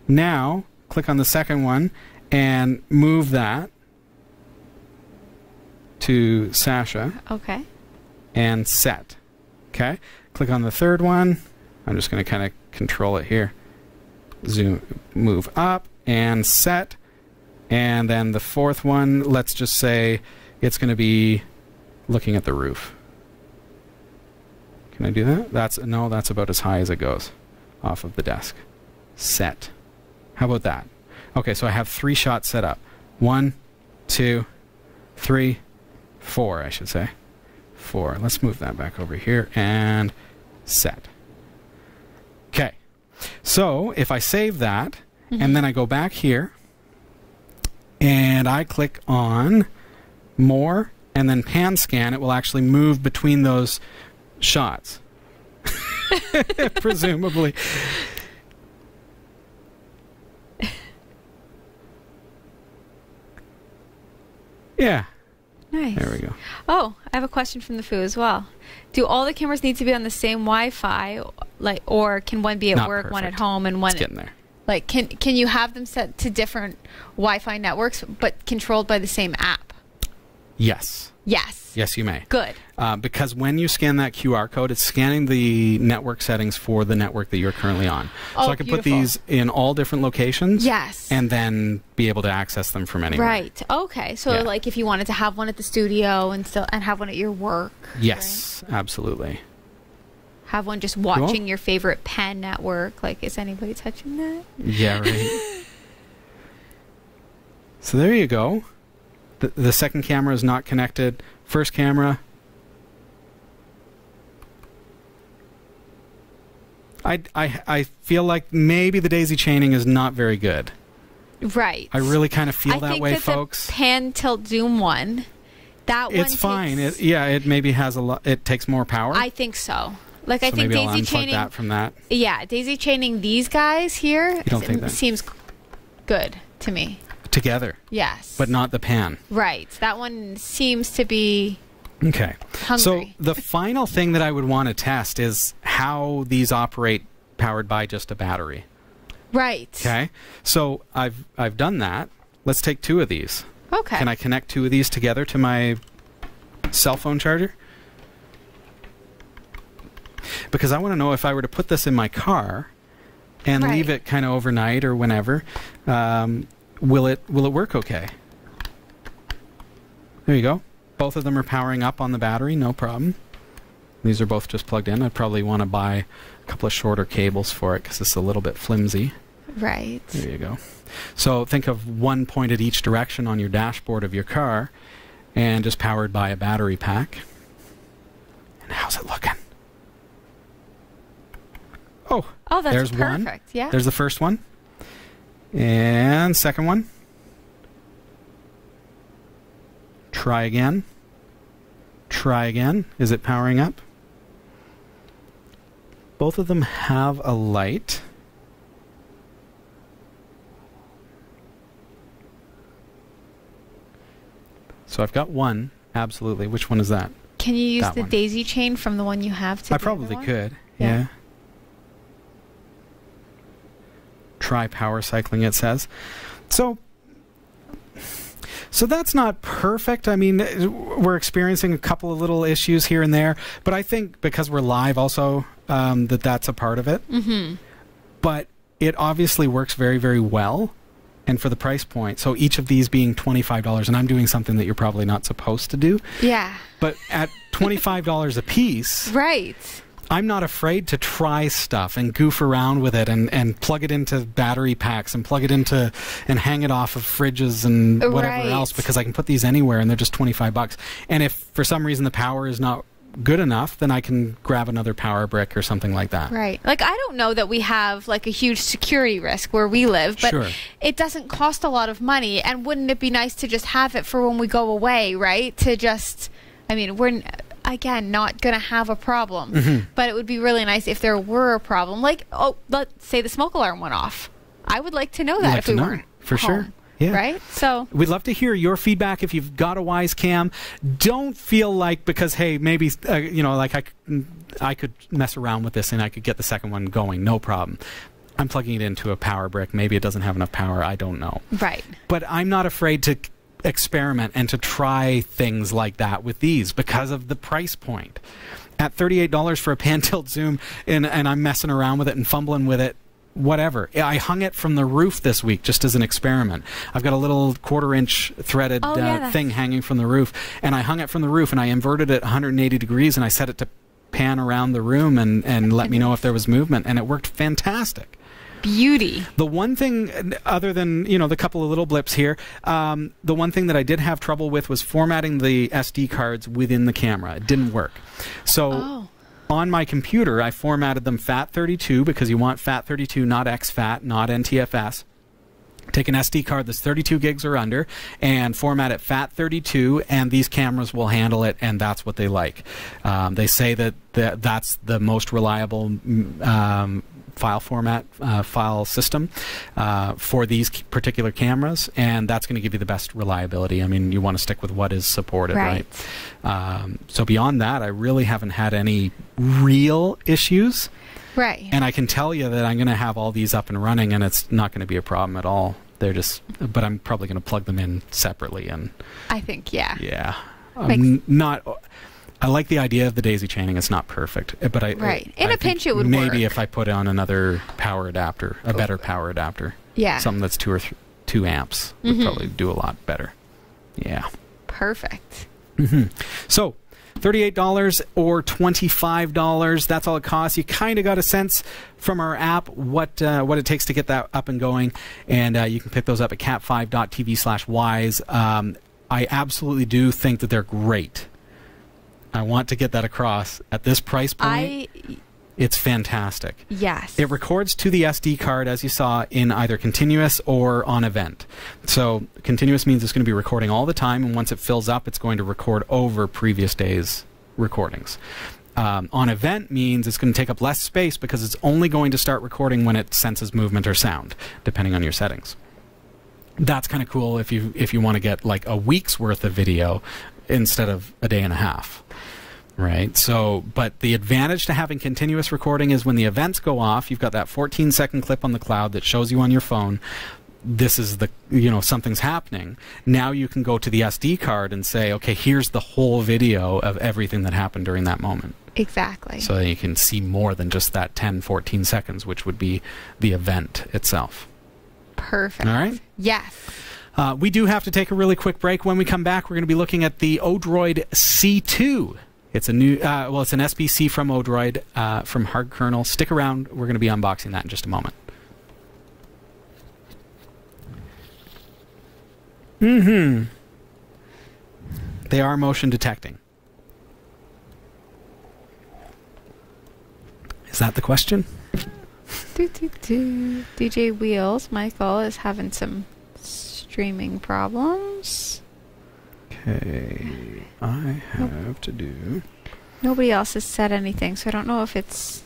Now click on the second one and move that to Sasha. Okay. And set. Okay. Click on the third one. I'm just going to kind of control it here. Zoom, move up. And set, and then the fourth one, let's just say it's going to be looking at the roof. Can I do that? That's about as high as it goes off of the desk. Set. How about that? Okay, so I have 3 shots set up. 1, 2, 3, 4, I should say. 4. Let's move that back over here and set. Okay, so if I save that, and then I go back here, and I click on More, and then Pan Scan. It will actually move between those shots, presumably. Yeah. Nice. There we go. Oh, I have a question from the Foo as well. Do all the cameras need to be on the same Wi-Fi, or can one be at work, one at home, and one? It's getting there. Like, can you have them set to different Wi-Fi networks, but controlled by the same app? Yes. Yes. Yes, you may. Good. Because when you scan that QR code, it's scanning the network settings for the network that you're currently on. Oh, so I can put these in all different locations. Yes. And then be able to access them from anywhere. Right. Okay. So, like, if you wanted to have one at the studio and have one at your work. Yes, absolutely. Have one just watching your favorite pen network. Like, is anybody touching that? Yeah, right. So there you go. The second camera is not connected. First camera. I feel like maybe the daisy chaining is not very good. Right. I really kind of feel that way, folks. The pan tilt zoom one, that one. It's fine. It maybe has a lot. It takes more power. I think so. Like, I think maybe daisy I'll chaining that from that. Yeah, daisy chaining these guys here. You don't think that seems good to me. Together. Yes. But not the pan. Right. That one seems to be okay. hungry. So the final thing that I would want to test is how these operate powered by just a battery. Right. Okay. So I've done that. Let's take 2 of these. Okay. Can I connect 2 of these together to my cell phone charger? Because I want to know if I were to put this in my car and leave it kind of overnight or whenever, will it work okay? There you go. Both of them are powering up on the battery, no problem. These are both just plugged in. I'd probably want to buy a couple of shorter cables for it because it's a little bit flimsy. Right. There you go. So think of one pointed each direction on your dashboard of your car and just powered by a battery pack. And how's it looking? Oh, that's there's perfect. One. Yeah. There's the first one. And second one. Try again. Try again. Is it powering up? both of them have a light. So I've got one, absolutely. Which one is that? Can you use the daisy chain from the one you have to I probably could, yeah. Try power cycling, it says. So that's not perfect. I mean, we're experiencing a couple of little issues here and there, but I think because we're live also, that's a part of it. Mm-hmm. But it obviously works very, very well. And for the price point, so each of these being $25, and I'm doing something that you're probably not supposed to do. Yeah. But at $25 a piece, right? I'm not afraid to try stuff and goof around with it and plug it into battery packs and plug it into and hang it off of fridges and whatever else, because I can put these anywhere and they're just $25. And if for some reason the power is not good enough, then I can grab another power brick or something like that. Right. Like, I don't know that we have like a huge security risk where we live, but sure, it doesn't cost a lot of money. And wouldn't it be nice to just have it for when we go away, right? To just, I mean, we're, again, not going to have a problem, mm-hmm, but it would be really nice if there were a problem. Like, oh, let's say the smoke alarm went off. I would like to know that if we weren't for home. Sure. Yeah. Right? So we'd love to hear your feedback if you've got a Wise Cam. Don't feel like because, hey, maybe, like I could mess around with this and I could get the second one going. No problem. I'm plugging it into a power brick. Maybe it doesn't have enough power. I don't know. Right. But I'm not afraid to experiment and to try things like that with these because of the price point. At $38 for a pan-tilt zoom and I'm messing around with it and fumbling with it, whatever. I hung it from the roof this week just as an experiment. I've got a little 1/4-inch threaded thing hanging from the roof, and I hung it from the roof and I inverted it 180 degrees and I set it to pan around the room and let me know if there was movement, and it worked fantastic. Beauty. The one thing, other than, the couple of little blips here, the one thing that I did have trouble with was formatting the SD cards within the camera. It didn't work. So on my computer, I formatted them FAT32 because you want FAT32, not exFAT, not NTFS. Take an SD card that's 32 gigs or under and format it FAT32, and these cameras will handle it, and that's what they like. They say that that's the most reliable file system for these particular cameras, and that's going to give you the best reliability. I mean, you want to stick with what is supported, right? So beyond that, I really haven't had any real issues. Right. And I can tell you that I'm going to have all these up and running, and it's not going to be a problem at all. They're just, but I'm probably going to plug them in separately. And I think, yeah. Yeah. I like the idea of the daisy chaining. It's not perfect, but in a pinch it would work. Maybe if I put on another power adapter, a better power adapter, something that's 2 or 2 amps would probably do a lot better. Yeah. Perfect. Mm-hmm. So $38 or $25, that's all it costs. You kind of got a sense from our app what it takes to get that up and going, and you can pick those up at cat5.tv/wise. I absolutely do think that they're great. I want to get that across. At this price point, it's fantastic. Yes. It records to the SD card, as you saw, in either continuous or on event. So continuous means it's going to be recording all the time, and once it fills up, it's going to record over previous days' recordings. On event means it's going to take up less space because it's only going to start recording when it senses movement or sound, depending on your settings. That's kind of cool if you want to get like a week's worth of video instead of a day and a half. Right. So, but the advantage to having continuous recording is when the events go off, you've got that 14-second clip on the cloud that shows you on your phone, this is the, something's happening. Now you can go to the SD card and say, okay, here's the whole video of everything that happened during that moment. Exactly. So that you can see more than just that 10, 14 seconds, which would be the event itself. Perfect. All right? Yes. We do have to take a really quick break. When we come back, we're going to be looking at the Odroid C2. It's a new, it's an SBC from Odroid, from Hard Kernel. Stick around. We're going to be unboxing that in just a moment. Mm-hmm. They are motion detecting. Is that the question? DJ Wheels, Michael, is having some streaming problems. Okay, I have to do... Nobody else has said anything, so I don't know if it's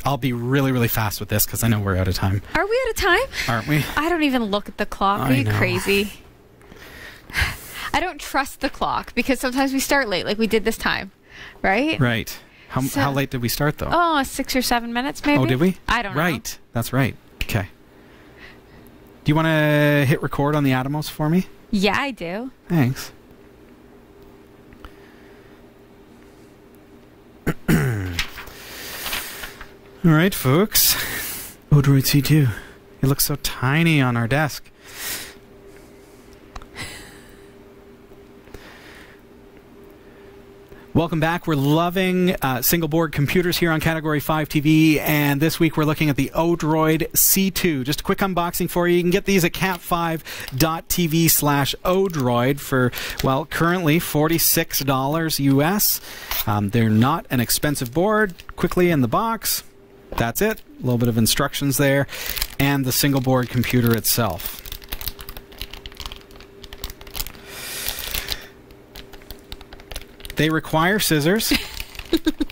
I'll be really, really fast with this because I know we're out of time. Are we out of time? Aren't we? I don't even look at the clock. Are you crazy? I don't trust the clock because sometimes we start late, like we did this time, right? Right. How late did we start, though? Oh, 6 or 7 minutes, maybe. Oh, did we? I don't know. Right. That's right. Okay. Do you want to hit record on the Atomos for me? Yeah, I do. Thanks. All right, folks. Odroid C2. It looks so tiny on our desk. Welcome back. We're loving single board computers here on Category 5 TV, and this week we're looking at the Odroid C2. Just a quick unboxing for you. You can get these at cat5.tv/Odroid for, well, currently $46 US. They're not an expensive board. Quickly in the box. That's it. A little bit of instructions there, and the single board computer itself. They require scissors,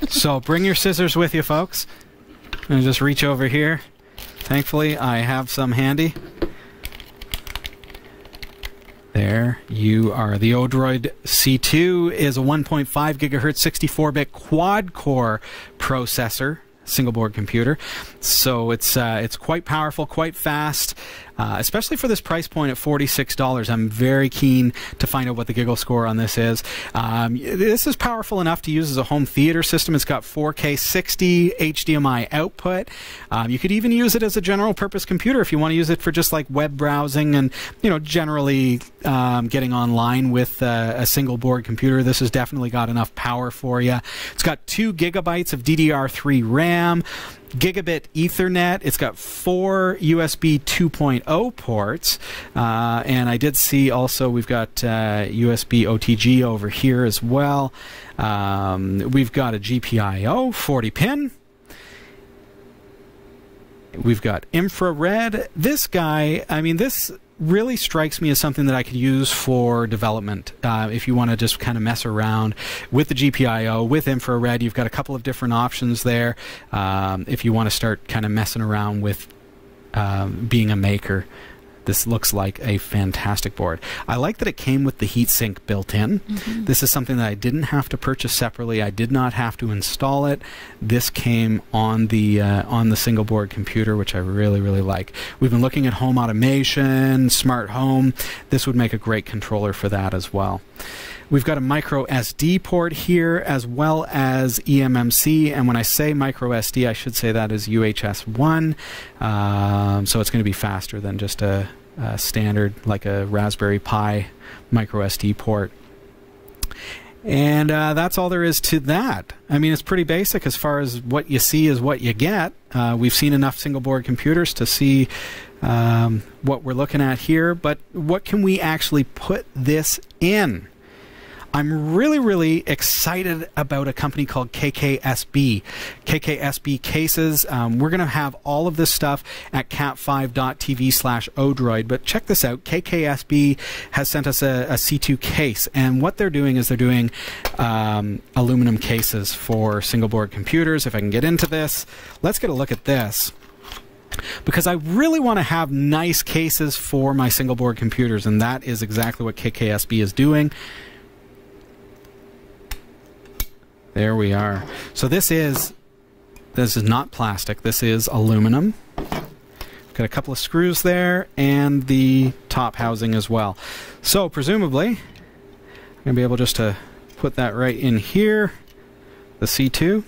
so bring your scissors with you, folks. And just reach over here. Thankfully, I have some handy. There you are. The Odroid C2 is a 1.5 gigahertz 64-bit quad-core processor, single board computer. So it's quite powerful, quite fast, especially for this price point at $46. I'm very keen to find out what the giggle score on this is. This is powerful enough to use as a home theater system. It's got 4K 60 HDMI output. You could even use it as a general purpose computer if you want to use it for just like web browsing and, you know, generally getting online with a single board computer. This has definitely got enough power for you. It's got 2 gigabytes of DDR3 RAM, gigabit Ethernet. It's got 4 USB 2.0 ports, and I did see also we've got USB OTG over here as well. We've got a GPIO 40 pin. We've got infrared. This guy, I mean, this really strikes me as something that I could use for development. If you want to just kind of mess around with the GPIO, with infrared, you've got a couple of different options there. If you want to start kind of messing around with being a maker, this looks like a fantastic board. I like that it came with the heatsink built in. Mm-hmm. This is something that I didn't have to purchase separately. I did not have to install it. This came on the single board computer, which I really, really like. We've been looking at home automation, smart home. This would make a great controller for that as well. We've got a micro SD port here as well as eMMC, and when I say micro SD, I should say that is UHS 1, so it's going to be faster than just a standard, like a Raspberry Pi micro SD port. And that's all there is to that. I mean, it's pretty basic as far as what you see is what you get. We've seen enough single board computers to see what we're looking at here, but what can we actually put this in? I'm really, really excited about a company called KKSB. KKSB cases. We're going to have all of this stuff at cat5.tv/Odroid. But check this out. KKSB has sent us a C2 case. And what they're doing is they're doing aluminum cases for single board computers. If I can get into this, let's get a look at this, because I really want to have nice cases for my single board computers. And that is exactly what KKSB is doing. There we are. So this is not plastic. This is aluminum. Got a couple of screws there and the top housing as well. So presumably, I'm going to be able just to put that right in here, the C2.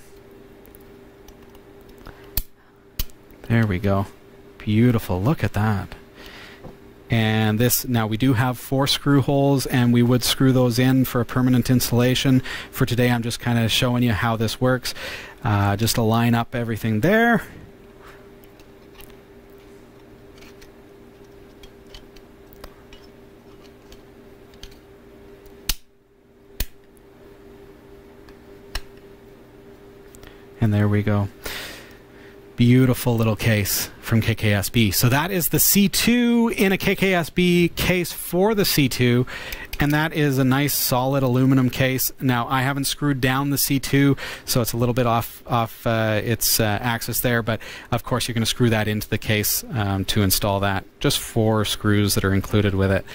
There we go. Beautiful. Look at that. And this, now we do have 4 screw holes, and we would screw those in for a permanent installation. For today, I'm just kind of showing you how this works. Just to line up everything there. And there we go. Beautiful little case from KKSB. So that is the C2 in a KKSB case for the C2, and that is a nice solid aluminum case. Now, I haven't screwed down the C2, so it's a little bit off its axis there, but of course you're going to screw that into the case to install that. Just 4 screws that are included with it.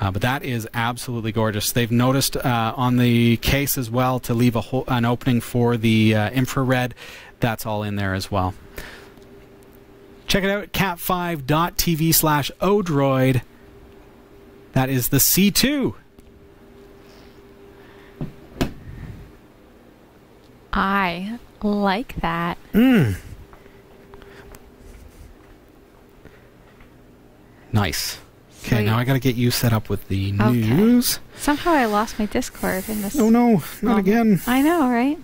But that is absolutely gorgeous. They've noticed on the case as well to leave an opening for the infrared. That's all in there as well. Check it out at cat5.tv/odroid. That is the C2. I like that. Nice. Okay, now I got to get you set up with the news. Somehow I lost my Discord in this. Oh no, not again. I know, right?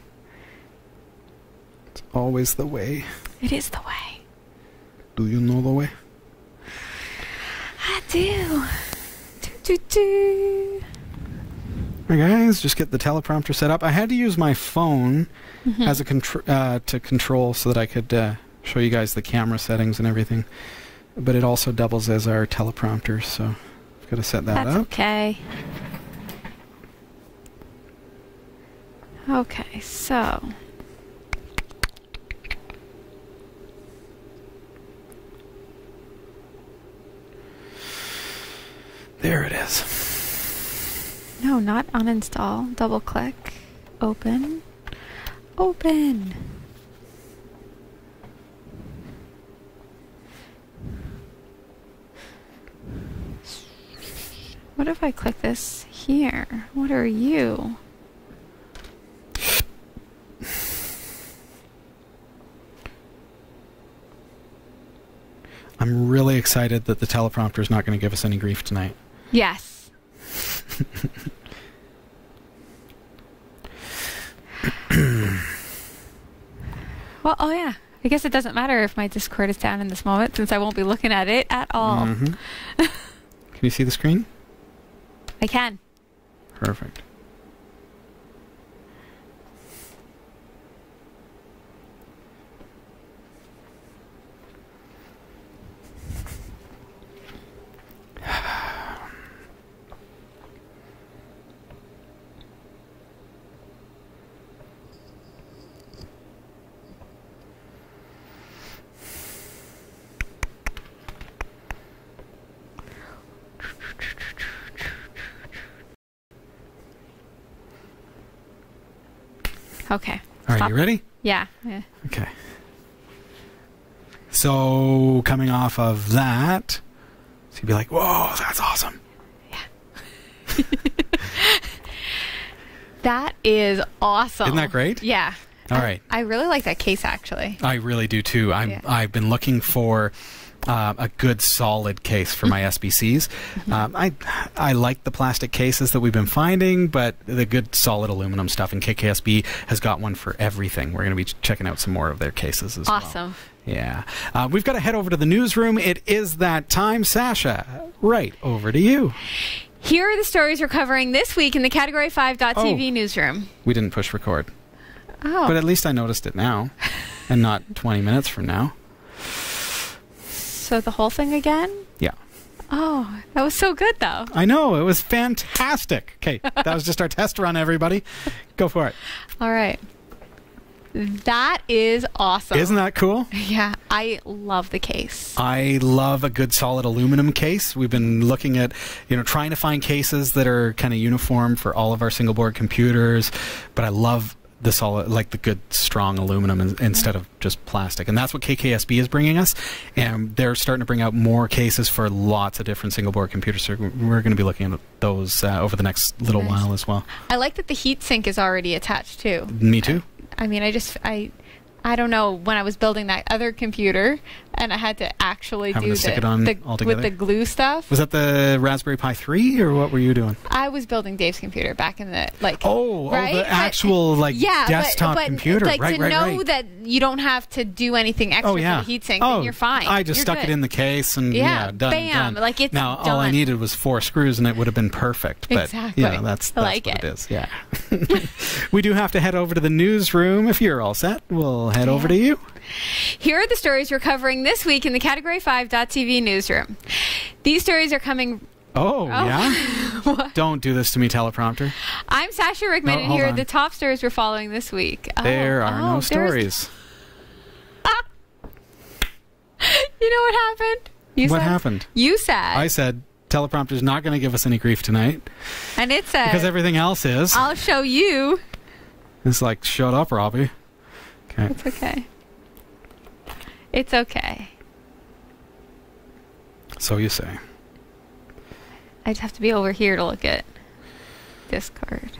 It's always the way. It is the way. Do you know the way? I do. Do. All right, guys, just get the teleprompter set up. I had to use my phone as a to control so that I could show you guys the camera settings and everything. But it also doubles as our teleprompter, so I've got to set that up. That's okay. Okay, so... There it is. No, not uninstall. Double click. Open. Open. What if I click this here? What are you? I'm really excited that the teleprompter is not going to give us any grief tonight. Yes. Well, oh yeah. I guess it doesn't matter if my Discord is down in this moment since I won't be looking at it at all. Can you see the screen? I can. Perfect. Okay. All right, you ready? Yeah. Okay. So, coming off of that, so you'd be like, whoa, that's awesome. Yeah. That is awesome. Isn't that great? Yeah. All right. I really like that case, actually. I really do, too. I've been looking for a good solid case for my SBCs. I like the plastic cases that we've been finding, but the good solid aluminum stuff, and KKSB has got one for everything. We're going to be checking out some more of their cases as well. Awesome. Yeah. We've got to head over to the newsroom. It is that time. Sasha, right over to you. Here are the stories we're covering this week in the Category5.tv newsroom. We didn't push record. Oh. But at least I noticed it now, and not 20 minutes from now. So the whole thing again? Yeah. Oh, that was so good, though. I know. It was fantastic. Okay, that was just our test run, everybody. Go for it. All right. That is awesome. Isn't that cool? Yeah, I love the case. I love a good solid aluminum case. We've been looking at, trying to find cases that are kind of uniform for all of our single board computers, but I love the solid, like the good strong aluminum instead of just plastic. And that's what KKSB is bringing us. And they're starting to bring out more cases for lots of different single board computers. So we're going to be looking at those over the next little while as well. I like that the heat sink is already attached too. Me too. I mean, I don't know, when I was building that other computer, and I had to actually Having do to stick it on altogether? with the glue stuff. Was that the Raspberry Pi 3, or what were you doing? I was building Dave's computer back in the right? The actual desktop computer. Like right, to know that you don't have to do anything extra for the heatsink, then you're fine. I just stuck it in the case and done. Bam! Done. Like it's now done. all I needed was 4 screws and it would have been perfect. But exactly. That's like what it is. Yeah. We do have to head over to the newsroom. If you're all set, we'll head over to you. Here are the stories we're covering this week in the Category5.tv newsroom. These stories are coming... Oh. Yeah? Don't do this to me, teleprompter. I'm Sasha Rickman, and here are the top stories we're following this week. There are no stories. You know what happened? What happened? You said... I said... Teleprompter's not going to give us any grief tonight. And it says... Because everything else is. I'll show you. It's like, shut up, Robbie. Okay. It's okay. It's okay. So you say. I'd have to be over here to look at Discord.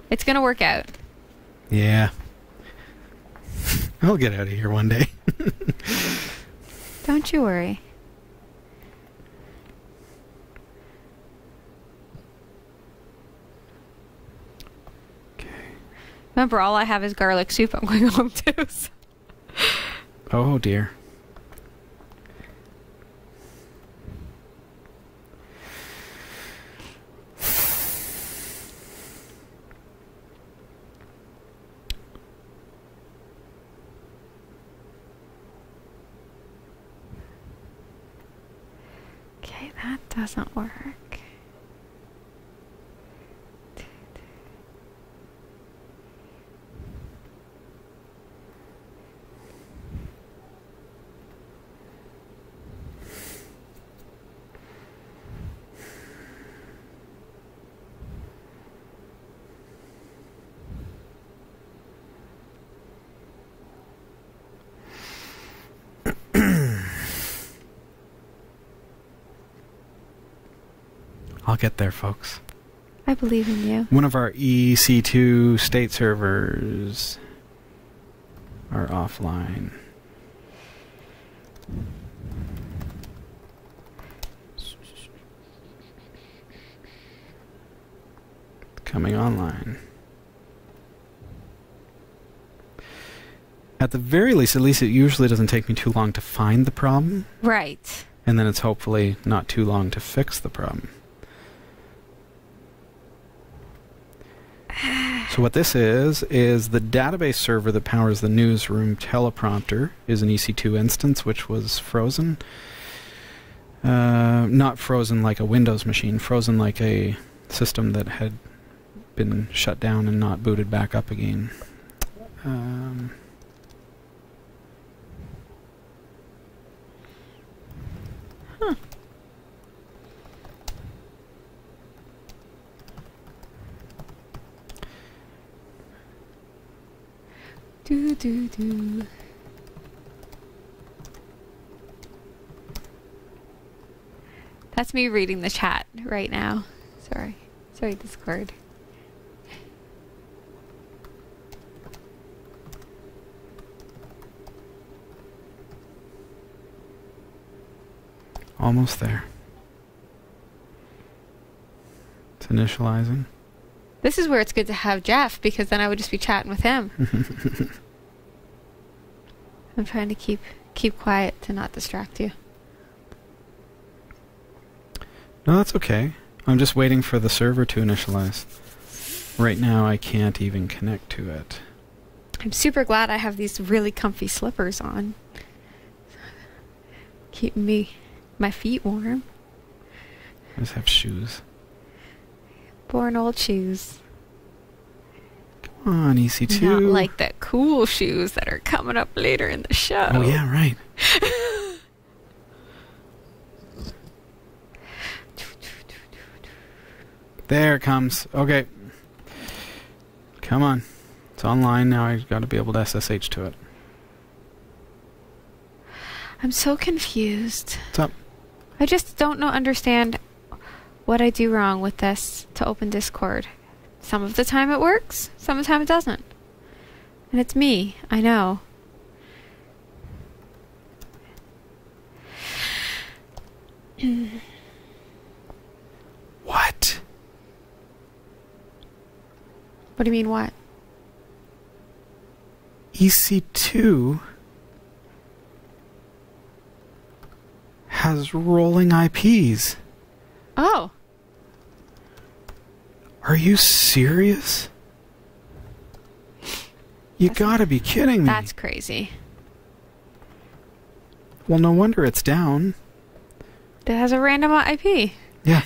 It's going to work out. Yeah. I'll get out of here one day. Don't you worry. Remember, all I have is garlic soup I'm going home to. So. Oh, dear. Okay, that doesn't work. I'll get there, folks. I believe in you. One of our EC2 state servers are offline. Coming online. At the very least, at least it usually doesn't take me too long to find the problem. Right. And then it's hopefully not too long to fix the problem. So what this is the database server that powers the newsroom teleprompter is an EC2 instance which was frozen. Not frozen like a Windows machine, frozen like a system that had been shut down and not booted back up again. Do. That's me reading the chat right now. Sorry, Discord. Almost there. It's initializing. This is where it's good to have Jeff, because then I would just be chatting with him. I'm trying to keep quiet to not distract you. No, that's okay. I'm just waiting for the server to initialize. Right now, I can't even connect to it. I'm super glad I have these really comfy slippers on. Keeping my feet warm. I just have shoes. Born old shoes. Come on, EC2. Not like the cool shoes that are coming up later in the show. Oh, yeah, right. There it comes. Okay. Come on. It's online now. I've got to be able to SSH to it. I'm so confused. What's up? I just don't understand what I do wrong with this to open Discord. Some of the time it works, some of the time it doesn't. And it's me, I know. What do you mean, what? EC2 has rolling IPs. Oh. Are you serious? You gotta be kidding me. That's crazy. Well, no wonder it's down. It has a random IP. Yeah.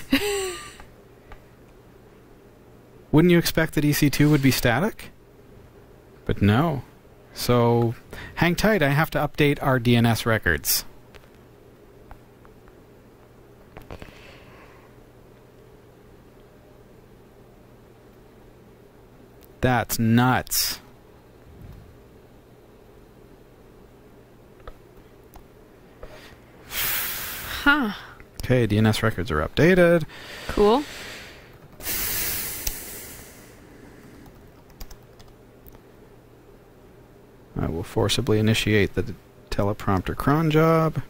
Wouldn't you expect that EC2 would be static? But no. So, hang tight, I have to update our DNS records. That's nuts. Huh. Okay, DNS records are updated. Cool. I will forcibly initiate the teleprompter cron job.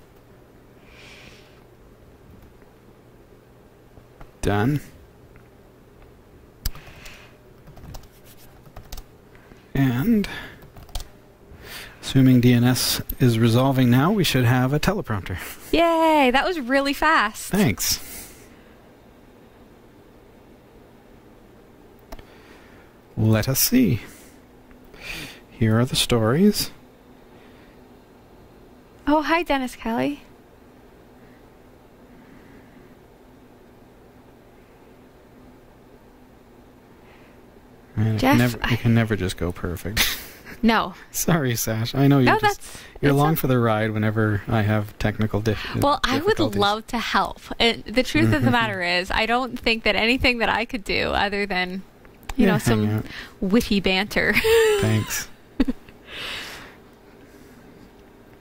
Done. And assuming DNS is resolving now, we should have a teleprompter. Yay! That was really fast. Thanks. Let us see. Here are the stories. Oh, hi, Dennis Kelly. Man, Jeff, you can never just go perfect. No. Sorry, Sash. I know you're along for the ride whenever I have technical difficulties. Well, I would love to help. The truth of the matter is, I don't think that anything that I could do other than, you know, some witty banter. Thanks.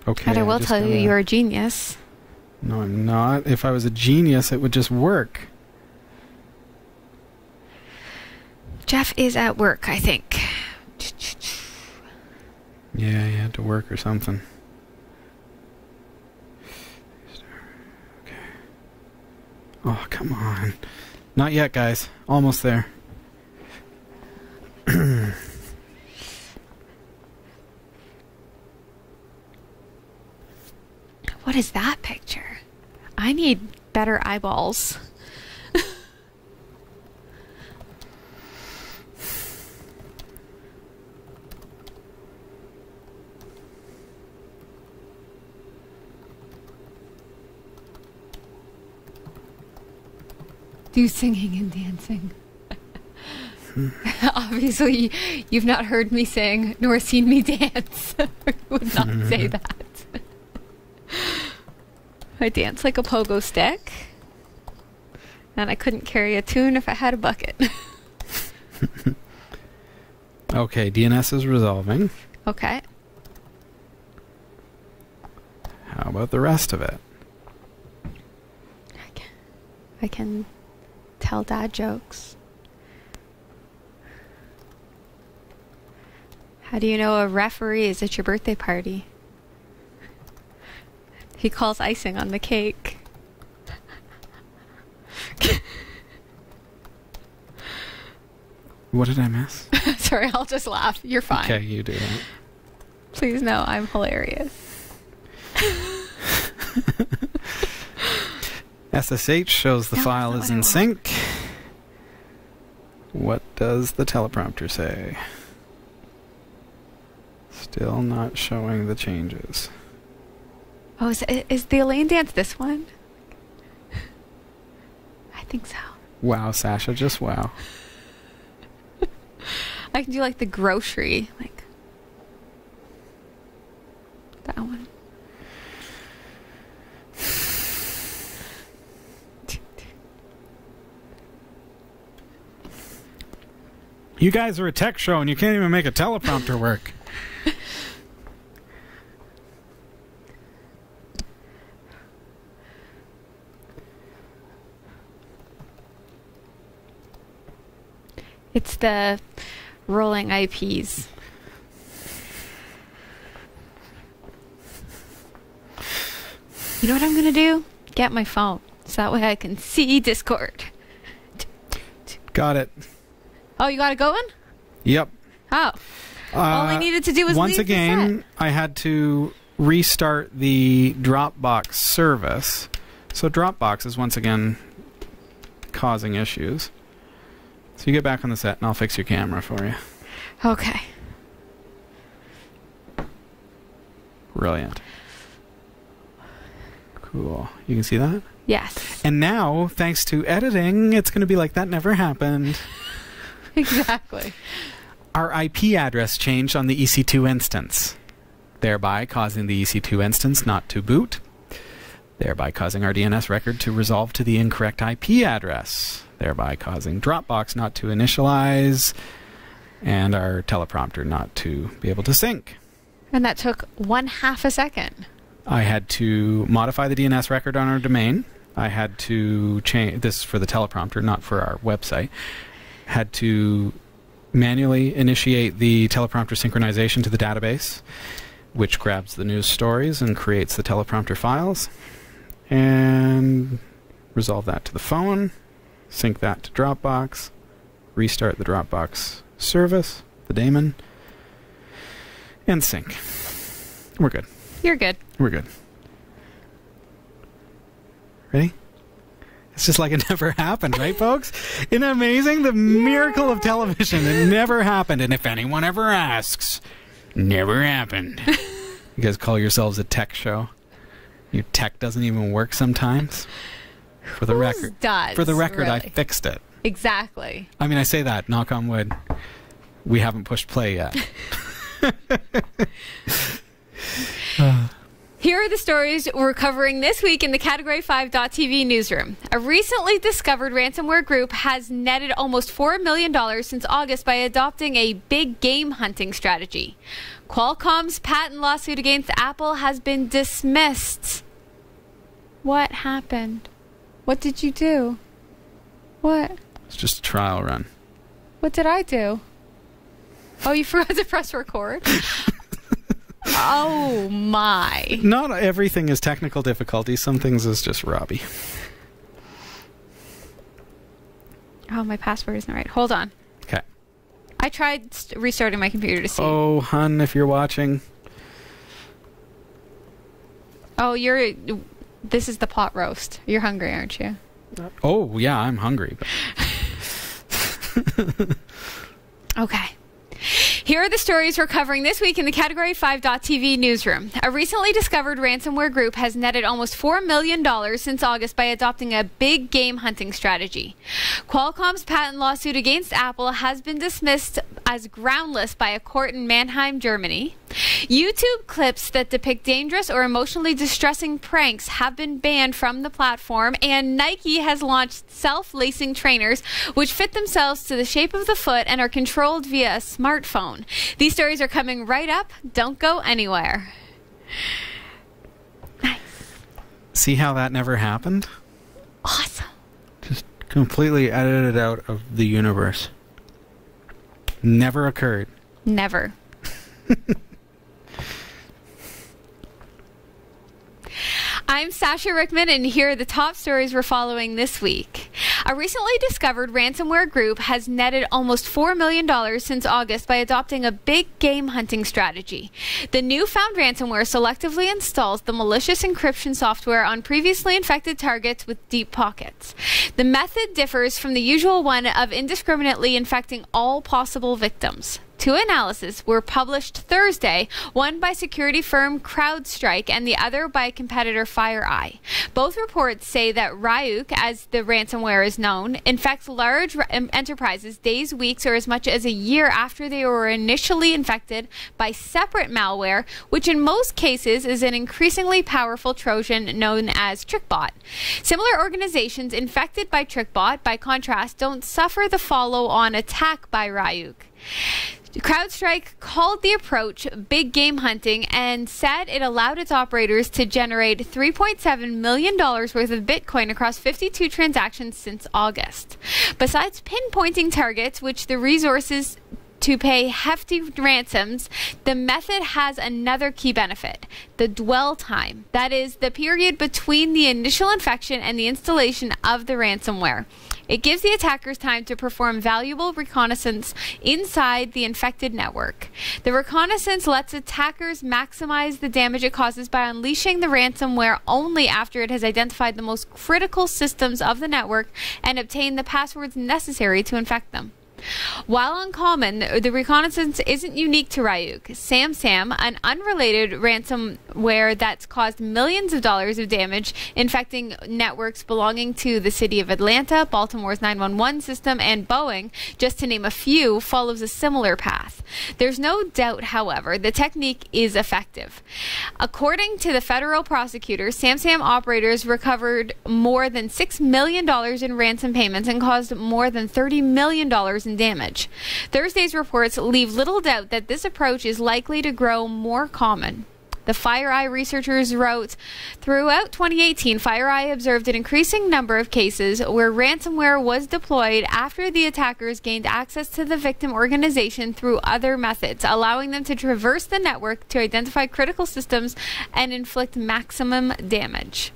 Okay. But I will tell you, you're a genius. No, I'm not. If I was a genius, it would just work. Jeff is at work, I think. Yeah, he had to work or something. Okay. Oh, come on. Not yet, guys. Almost there. What is that picture? I need better eyeballs. Do singing and dancing. Obviously, you've not heard me sing nor seen me dance. I would not say that. I dance like a pogo stick, and I couldn't carry a tune if I had a bucket. Okay, DNS is resolving. Okay. How about the rest of it? I can tell dad jokes. How do you know a referee is at your birthday party? He calls icing on the cake. What did I miss? Sorry, I'll just laugh. You're fine. Okay, you do that. Please know I'm hilarious. SSH shows the file is in sync. What does the teleprompter say? Still not showing the changes. Oh, is the Elaine dance this one? I think so. Wow, Sasha, just wow. I can do like the grocery, like that one. You guys are a tech show and you can't even make a teleprompter work. It's the rolling IPs. You know what I'm going to do? Get my phone. So that way I can see Discord. Got it. Oh, you got it going? Yep. Oh. All I needed to do was once leave again, the set. I had to restart the Dropbox service. So Dropbox is once again causing issues. So you get back on the set and I'll fix your camera for you. Okay. Brilliant. Cool. You can see that? Yes. And now, thanks to editing, it's going to be like that never happened. Exactly. Our IP address changed on the EC2 instance, thereby causing the EC2 instance not to boot, thereby causing our DNS record to resolve to the incorrect IP address, thereby causing Dropbox not to initialize, and our teleprompter not to be able to sync. And that took 1/2 a second. I had to modify the DNS record on our domain. I had to change this for the teleprompter, not for our website. Had to manually initiate the teleprompter synchronization to the database, which grabs the news stories and creates the teleprompter files, and resolve that to the phone, sync that to Dropbox, restart the Dropbox service, the daemon, and sync. We're good. You're good. We're good. Ready? It's just like it never happened, right, folks? Isn't that amazing? The miracle of television. It never happened. And if anyone ever asks, never happened. You guys call yourselves a tech show? Your tech doesn't even work sometimes? For the record. For the record, really? I fixed it. Exactly. I mean, I say that, knock on wood. We haven't pushed play yet. Here are the stories we're covering this week in the Category5.tv newsroom. A recently discovered ransomware group has netted almost $4 million since August by adopting a big game hunting strategy. Qualcomm's patent lawsuit against Apple has been dismissed. What happened? What did you do? What? It's just a trial run. What did I do? Oh, you forgot to press record? Oh, my. Not everything is technical difficulty. Some things is just Robbie. Oh, my password isn't right. Hold on. Okay. I tried restarting my computer to see. Oh, hun, if you're watching. Oh, this is the pot roast. You're hungry, aren't you? Oh, yeah, I'm hungry. Okay. Here are the stories we're covering this week in the Category5.tv newsroom. A recently discovered ransomware group has netted almost $4 million since August by adopting a big game hunting strategy. Qualcomm's patent lawsuit against Apple has been dismissed as groundless by a court in Mannheim, Germany. YouTube clips that depict dangerous or emotionally distressing pranks have been banned from the platform, and Nike has launched self-lacing trainers which fit themselves to the shape of the foot and are controlled via a smartphone. These stories are coming right up. Don't go anywhere. Nice. See how that never happened? Awesome. Just completely edited out of the universe. Never occurred. Never. I'm Sasha Rickman, and here are the top stories we're following this week. A recently discovered ransomware group has netted almost $4 million since August by adopting a big game hunting strategy. The newfound ransomware selectively installs the malicious encryption software on previously infected targets with deep pockets. The method differs from the usual one of indiscriminately infecting all possible victims. Two analyses were published Thursday, one by security firm CrowdStrike and the other by competitor FireEye. Both reports say that Ryuk, as the ransomware is known, infects large enterprises days, weeks, or as much as a year after they were initially infected by separate malware, which in most cases is an increasingly powerful Trojan known as TrickBot. Similar organizations infected by TrickBot, by contrast, don't suffer the follow-on attack by Ryuk. CrowdStrike called the approach big game hunting and said it allowed its operators to generate $3.7 million worth of Bitcoin across 52 transactions since August. Besides pinpointing targets, which the resources to pay hefty ransoms, the method has another key benefit: the dwell time. That is, the period between the initial infection and the installation of the ransomware. It gives the attackers time to perform valuable reconnaissance inside the infected network. The reconnaissance lets attackers maximize the damage it causes by unleashing the ransomware only after it has identified the most critical systems of the network and obtained the passwords necessary to infect them. While uncommon, the reconnaissance isn't unique to Ryuk. SamSam, an unrelated ransomware that's caused millions of dollars of damage, infecting networks belonging to the city of Atlanta, Baltimore's 911 system, and Boeing, just to name a few, follows a similar path. There's no doubt, however, the technique is effective. According to the federal prosecutors, SamSam operators recovered more than $6 million in ransom payments and caused more than $30 million in damage. Thursday's reports leave little doubt that this approach is likely to grow more common. The FireEye researchers wrote, throughout 2018, FireEye observed an increasing number of cases where ransomware was deployed after the attackers gained access to the victim organization through other methods, allowing them to traverse the network to identify critical systems and inflict maximum damage.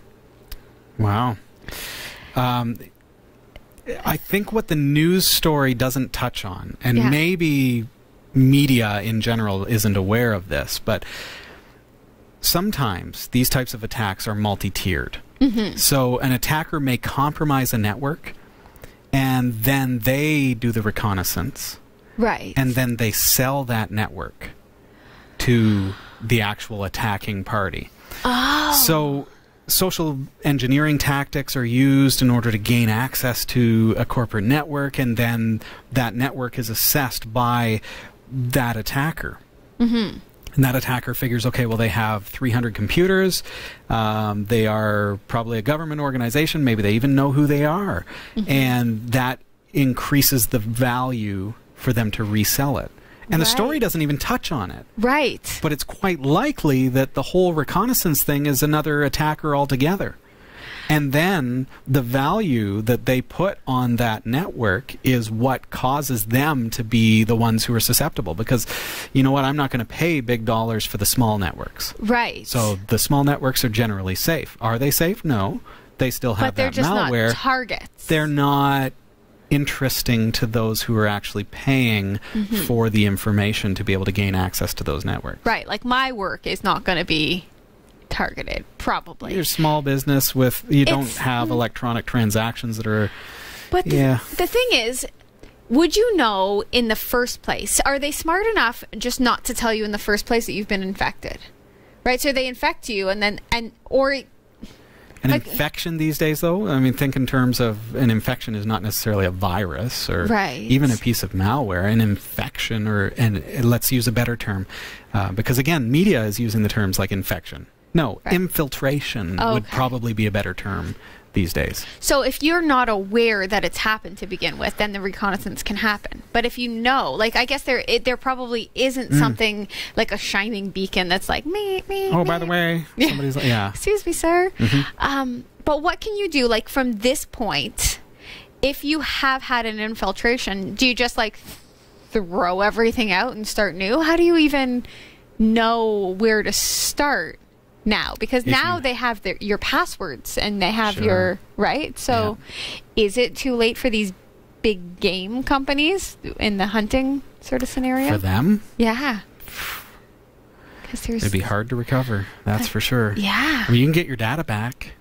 Wow. I think what the news story doesn't touch on, and maybe media in general isn't aware of this, but sometimes these types of attacks are multi-tiered. So an attacker may compromise a network, and then they do the reconnaissance. Right. And then they sell that network to the actual attacking party. Oh. So social engineering tactics are used in order to gain access to a corporate network, and then that network is assessed by that attacker. And that attacker figures, okay, well, they have 300 computers. They are probably a government organization. Maybe they even know who they are. And that increases the value for them to resell it. And the story doesn't even touch on it. Right. But it's quite likely that the whole reconnaissance thing is another attacker altogether. And then the value that they put on that network is what causes them to be the ones who are susceptible. Because, you know what, I'm not going to pay big dollars for the small networks. Right. So the small networks are generally safe. Are they safe? No. They still have that malware. But they're just not targets. They're not interesting to those who are actually paying for the information to be able to gain access to those networks. Right. Like my work is not going to be targeted, probably. You're small business with, you don't have electronic transactions that are... But the thing is, would you know in the first place? Are they smart enough just not to tell you in the first place that you've been infected? Right? So they infect you and then... An infection these days, though, I mean, think in terms of an infection is not necessarily a virus or even a piece of malware. An infection, and let's use a better term, because again, media is using the terms like infection. No, infiltration would probably be a better term these days. So if you're not aware that it's happened to begin with, then the reconnaissance can happen. But if you know, like, I guess there probably isn't something like a shining beacon that's like, me. Oh, by the way, somebody's like, excuse me, sir. But what can you do, like, from this point, if you have had an infiltration? Do you just, like, throw everything out and start new? How do you even know where to start now? Because now they have your passwords and they have your, right? So is it too late for these big game companies in the hunting sort of scenario? For them? Yeah. It'd be hard to recover, that's for sure. Yeah. I mean, you can get your data back.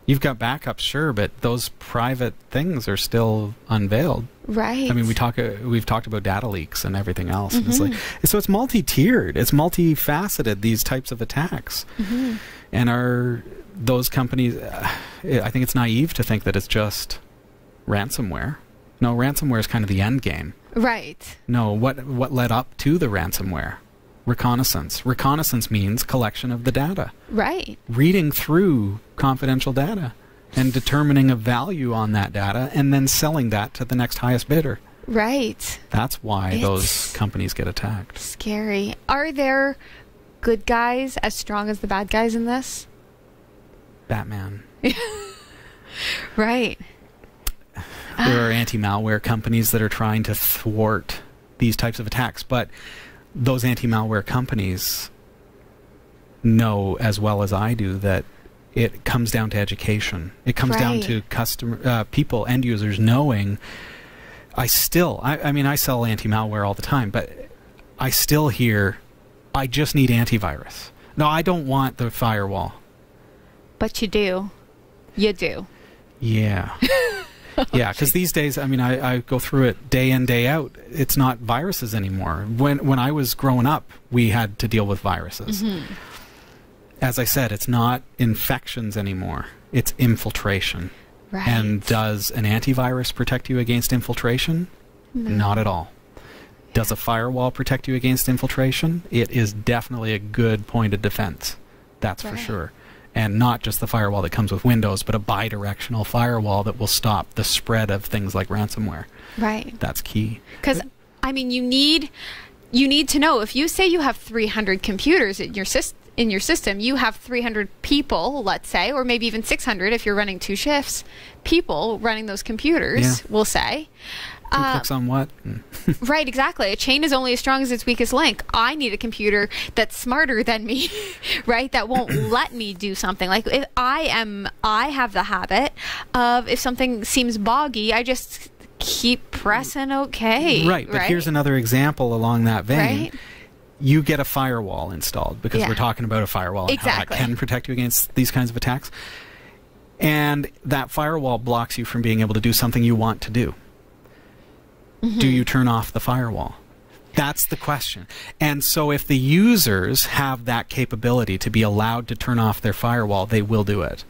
You've got backups, sure, but those private things are still unveiled. Right. I mean, we've talked about data leaks and everything else. And it's like, so it's multi-tiered. It's multifaceted, these types of attacks. And are those companies... I think it's naive to think that it's just ransomware. No, ransomware is kind of the end game. Right. No, what led up to the ransomware? Reconnaissance. Reconnaissance means collection of the data. Right. Reading through confidential data and determining a value on that data and then selling that to the next highest bidder. Right. That's why those companies get attacked. Scary. Are there good guys as strong as the bad guys in this? Batman. Right. There are anti-malware companies that are trying to thwart these types of attacks, but those anti-malware companies know as well as I do that it comes down to education. It comes down to people, end users, knowing. I sell anti-malware all the time, but I still hear, I just need antivirus. No, I don't want the firewall. But you do. You do. Yeah. Yeah, because these days, I mean, I go through it day in, day out. It's not viruses anymore. When I was growing up, we had to deal with viruses. Mm-hmm. As I said, it's not infections anymore. It's infiltration. Right. And does an antivirus protect you against infiltration? No. Not at all. Does a firewall protect you against infiltration? It is definitely a good point of defense. That's for sure. And not just the firewall that comes with Windows, but a bi-directional firewall that will stop the spread of things like ransomware. Right. That's key. Because, I mean, you need to know, if you say you have 300 computers in your system, you have 300 people, let's say, or maybe even 600 if you're running 2 shifts, people running those computers, we'll say. Who clicks on what? Right, exactly. A chain is only as strong as its weakest link. I need a computer that's smarter than me, right? That won't let me do something. Like, if I have the habit of, if something seems boggy, I just keep pressing OK. Right, but here's another example along that vein. Right? You get a firewall installed, because we're talking about a firewall and how that can protect you against these kinds of attacks. And that firewall blocks you from being able to do something you want to do. Mm-hmm. Do you turn off the firewall? That's the question. And so if the users have that capability to be allowed to turn off their firewall, they will do it.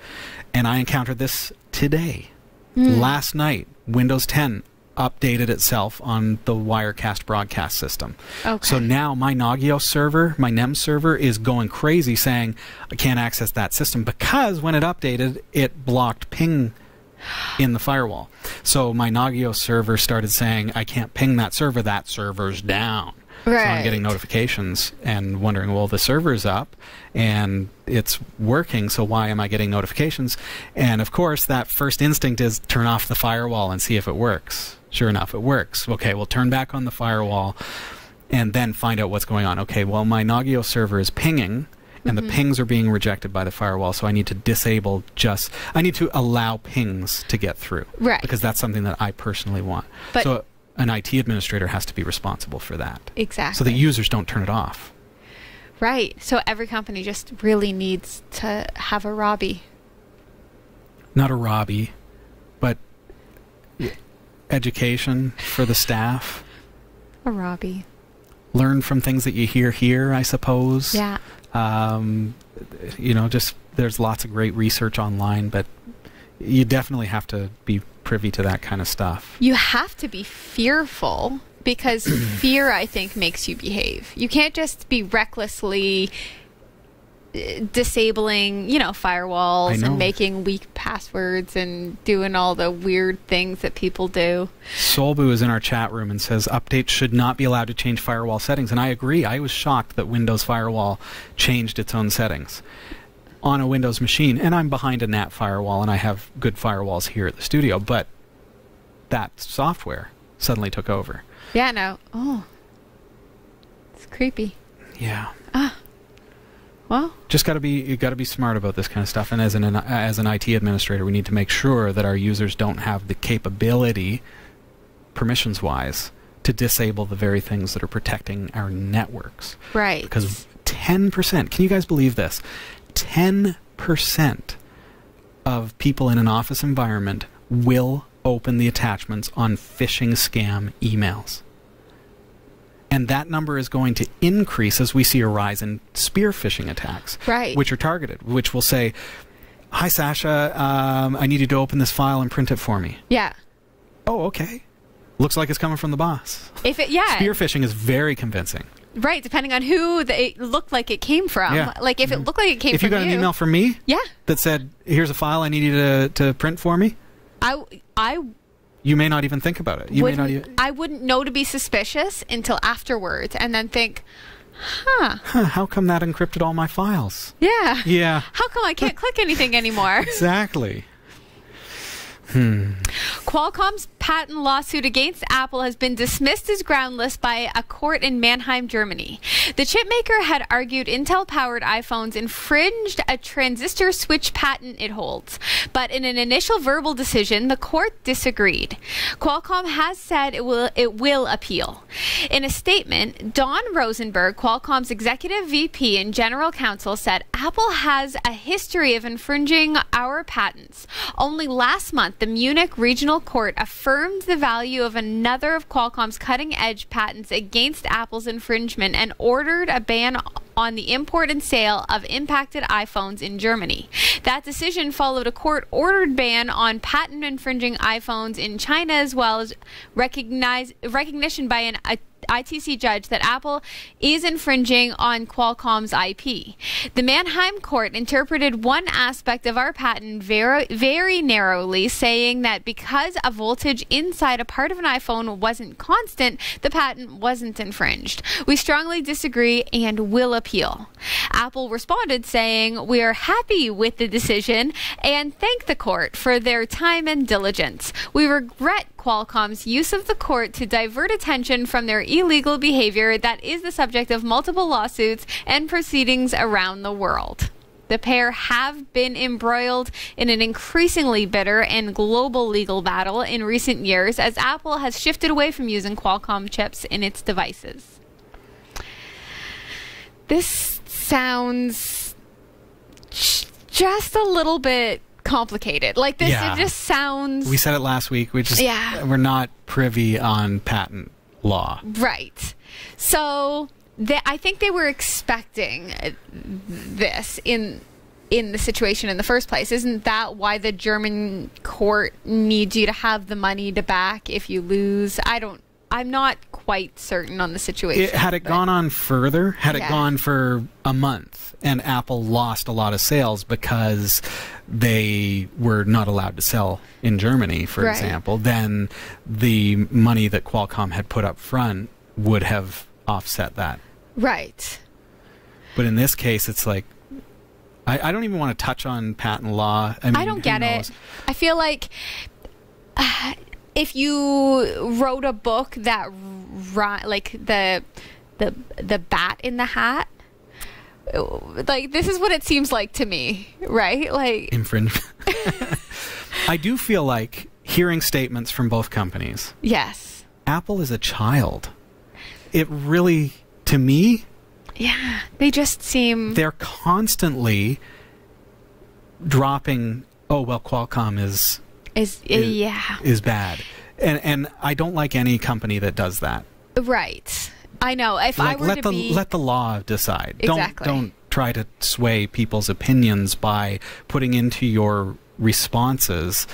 And I encountered this today. Last night, Windows 10 updated itself on the Wirecast broadcast system. Okay. So now my Nagios server, my NEM server, is going crazy saying I can't access that system, because when it updated, it blocked ping in the firewall. So my Nagios server started saying, I can't ping that server's down. Right. So I'm getting notifications and wondering, well, the server's up and it's working, so why am I getting notifications? And of course, that first instinct is turn off the firewall and see if it works. Sure enough, it works. Okay, we'll turn back on the firewall and then find out what's going on. Okay, well, my Nagios server is pinging, and the pings are being rejected by the firewall, so I need to I need to allow pings to get through. Right. Because that's something that I personally want. But so an IT administrator has to be responsible for that. Exactly. So that users don't turn it off. Right. So every company just really needs to have a Robbie. Not a Robbie, but education for the staff. A Robbie. Learn from things that you hear here, I suppose. Yeah. Just there's lots of great research online, but you definitely have to be privy to that kind of stuff. You have to be fearful, because fear, I think, makes you behave. You can't just be recklessly disabling, firewalls and making weak passwords and doing all the weird things that people do. Solbu is in our chat room and says updates should not be allowed to change firewall settings. And I agree. I was shocked that Windows Firewall changed its own settings on a Windows machine. And I'm behind a NAT firewall, and I have good firewalls here at the studio. But that software suddenly took over. Yeah, no. Oh. It's creepy. Yeah. Well, you got to be smart about this kind of stuff. And as an IT administrator, we need to make sure that our users don't have the capability, permissions-wise, to disable the very things that are protecting our networks. Right. Because 10%, can you guys believe this? 10% of people in an office environment will open the attachments on phishing scam emails. And that number is going to increase as we see a rise in spear phishing attacks, which are targeted, which will say, hi, Sasha, I need you to open this file and print it for me. Yeah. Oh, okay. Looks like it's coming from the boss. Yeah. Spear phishing is very convincing. Right, depending on who it looked like it came from. Yeah. Like, if it looked like it came from you. If you got an email from me that said, here's a file I need you to print for me, you may not even think about it. I wouldn't know to be suspicious until afterwards, and then think, how come that encrypted all my files? Yeah. Yeah. How come I can't click anything anymore? Exactly. Qualcomm's patent lawsuit against Apple has been dismissed as groundless by a court in Mannheim, Germany. The chipmaker had argued Intel-powered iPhones infringed a transistor switch patent it holds, but in an initial verbal decision, the court disagreed. Qualcomm has said it will appeal. In a statement, Don Rosenberg, Qualcomm's executive VP and general counsel, said Apple has a history of infringing our patents. Only last month, the Munich Regional Court affirmed the value of another of Qualcomm's cutting-edge patents against Apple's infringement and ordered a ban on the import and sale of impacted iPhones in Germany. That decision followed a court-ordered ban on patent-infringing iPhones in China, as well as recognition by an ITC judge that Apple is infringing on Qualcomm's IP. The Mannheim court interpreted one aspect of our patent very, very narrowly, saying that because a voltage inside a part of an iPhone wasn't constant, the patent wasn't infringed. We strongly disagree and will appeal. Apple responded saying, "We are happy with the decision and thank the court for their time and diligence. We regret Qualcomm's use of the court to divert attention from their illegal behavior that is the subject of multiple lawsuits and proceedings around the world." The pair have been embroiled in an increasingly bitter and global legal battle in recent years as Apple has shifted away from using Qualcomm chips in its devices. This sounds just a little bit complicated. Like this, it just sounds... We said it last week. We're not privy on patent law. Right. So I think they were expecting this in the situation in the first place. Isn't that why the German court needs you to have the money to back if you lose? I'm not quite certain on the situation. Had it gone on further, had it gone for a month and Apple lost a lot of sales because they were not allowed to sell in Germany, for example, then the money that Qualcomm had put up front would have offset that. Right. But in this case, it's like, I don't even want to touch on patent law. I mean, I don't get it. I feel like... if you wrote a book that, like the bat in the hat, like this is what it seems like to me, right? Like infringement. I do feel like hearing statements from both companies. Yes. Apple is a child. It really, to me. Yeah, they just seem. They're constantly dropping. Oh well, Qualcomm is bad, and I don't like any company that does that. Right. I know. If I were to let the law decide. Exactly. Don't try to sway people's opinions by putting into your responses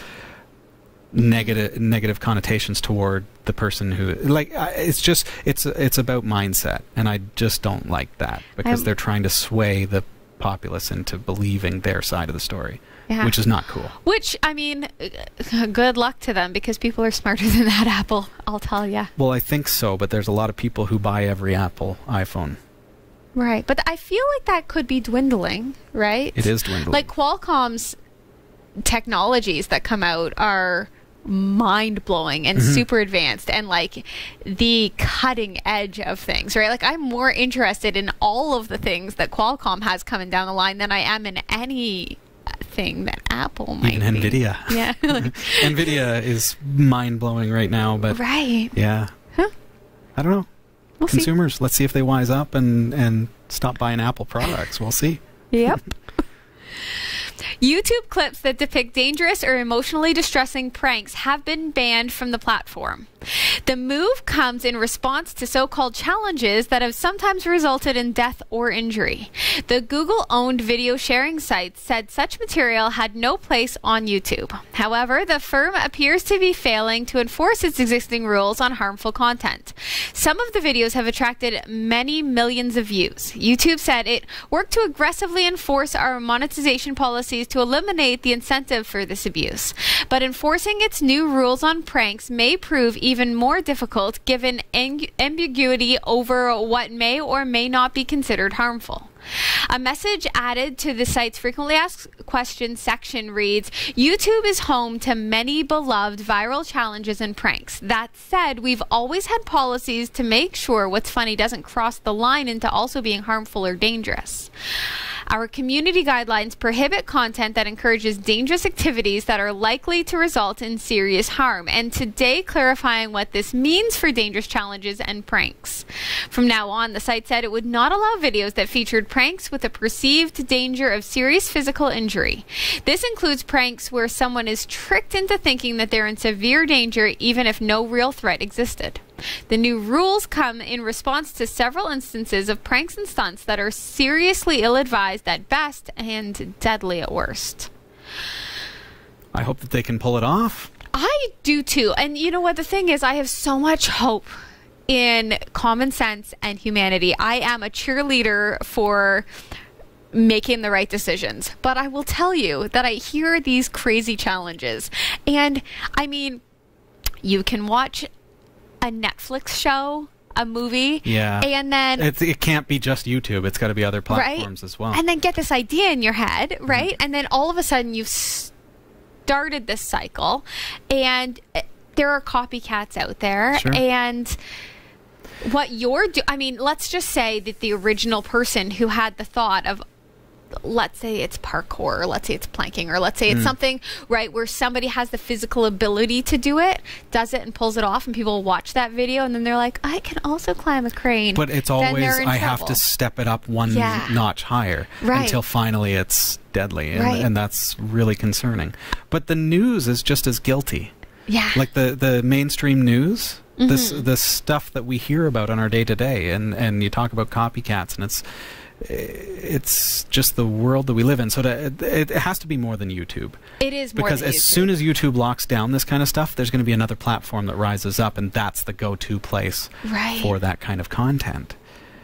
negative connotations toward the person who it's about mindset, and I just don't like that because they're trying to sway the populace into believing their side of the story. Yeah. Which is not cool. Which, I mean, good luck to them because people are smarter than that, Apple, I'll tell you. Well, I think so, but there's a lot of people who buy every Apple iPhone. Right, but I feel like that could be dwindling, right? It is dwindling. Like Qualcomm's technologies that come out are mind-blowing and super advanced and like the cutting edge of things, right? Like I'm more interested in all of the things that Qualcomm has coming down the line than I am in any thing that Apple might even be. NVIDIA. Yeah. NVIDIA is mind-blowing right now, but yeah. Huh? I don't know. We'll Consumers, see. Let's see if they wise up and stop buying Apple products. We'll see. Yep. YouTube clips that depict dangerous or emotionally distressing pranks have been banned from the platform. The move comes in response to so-called challenges that have sometimes resulted in death or injury. The Google-owned video sharing site said such material had no place on YouTube. However, the firm appears to be failing to enforce its existing rules on harmful content. Some of the videos have attracted many millions of views. YouTube said it worked to aggressively enforce our monetization policies to eliminate the incentive for this abuse. But enforcing its new rules on pranks may prove even more difficult given ambiguity over what may or may not be considered harmful. A message added to the site's frequently asked questions section reads, YouTube is home to many beloved viral challenges and pranks. That said, we've always had policies to make sure what's funny doesn't cross the line into also being harmful or dangerous. Our community guidelines prohibit content that encourages dangerous activities that are likely to result in serious harm, and today clarifying what this means for dangerous challenges and pranks. From now on, the site said it would not allow videos that featured pranks with a perceived danger of serious physical injury. This includes pranks where someone is tricked into thinking that they're in severe danger even if no real threat existed. The new rules come in response to several instances of pranks and stunts that are seriously ill-advised at best and deadly at worst. I hope that they can pull it off. I do too. And you know what? The thing is, I have so much hope in common sense and humanity. I am a cheerleader for making the right decisions. But I will tell you that I hear these crazy challenges. And I mean, you can watch a Netflix show, a movie, and then it can't be just YouTube. It's got to be other platforms as well. And then get this idea in your head, right? And then all of a sudden you've started this cycle, and there are copycats out there. Sure. And what you're doing, I mean, let's just say that the original person who had the thought of, let's say it's parkour, or let's say it's planking, or let's say it's something, right, where somebody has the physical ability to do it, does it and pulls it off, and people watch that video and then they're like, I can also climb a crane. But it's always, I have to step it up one notch higher until finally it's deadly. And that's really concerning. But the news is just as guilty. Yeah. Like the mainstream news, this stuff that we hear about on our day-to-day, and you talk about copycats, and it's just the world that we live in. So it has to be more than YouTube. It is more than YouTube. Because as soon as YouTube locks down this kind of stuff, there's going to be another platform that rises up, and that's the go-to place for that kind of content.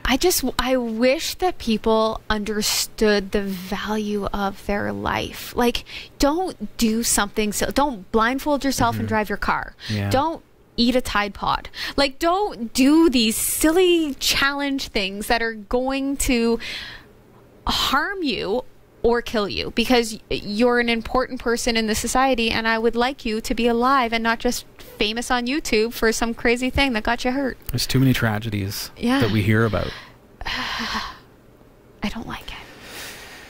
I wish that people understood the value of their life. Like, don't do something, don't blindfold yourself and drive your car. Yeah. Don't eat a Tide Pod. Like, don't do these silly challenge things that are going to harm you or kill you, because you're an important person in the society, and I would like you to be alive and not just famous on YouTube for some crazy thing that got you hurt. There's too many tragedies that we hear about. I don't like it.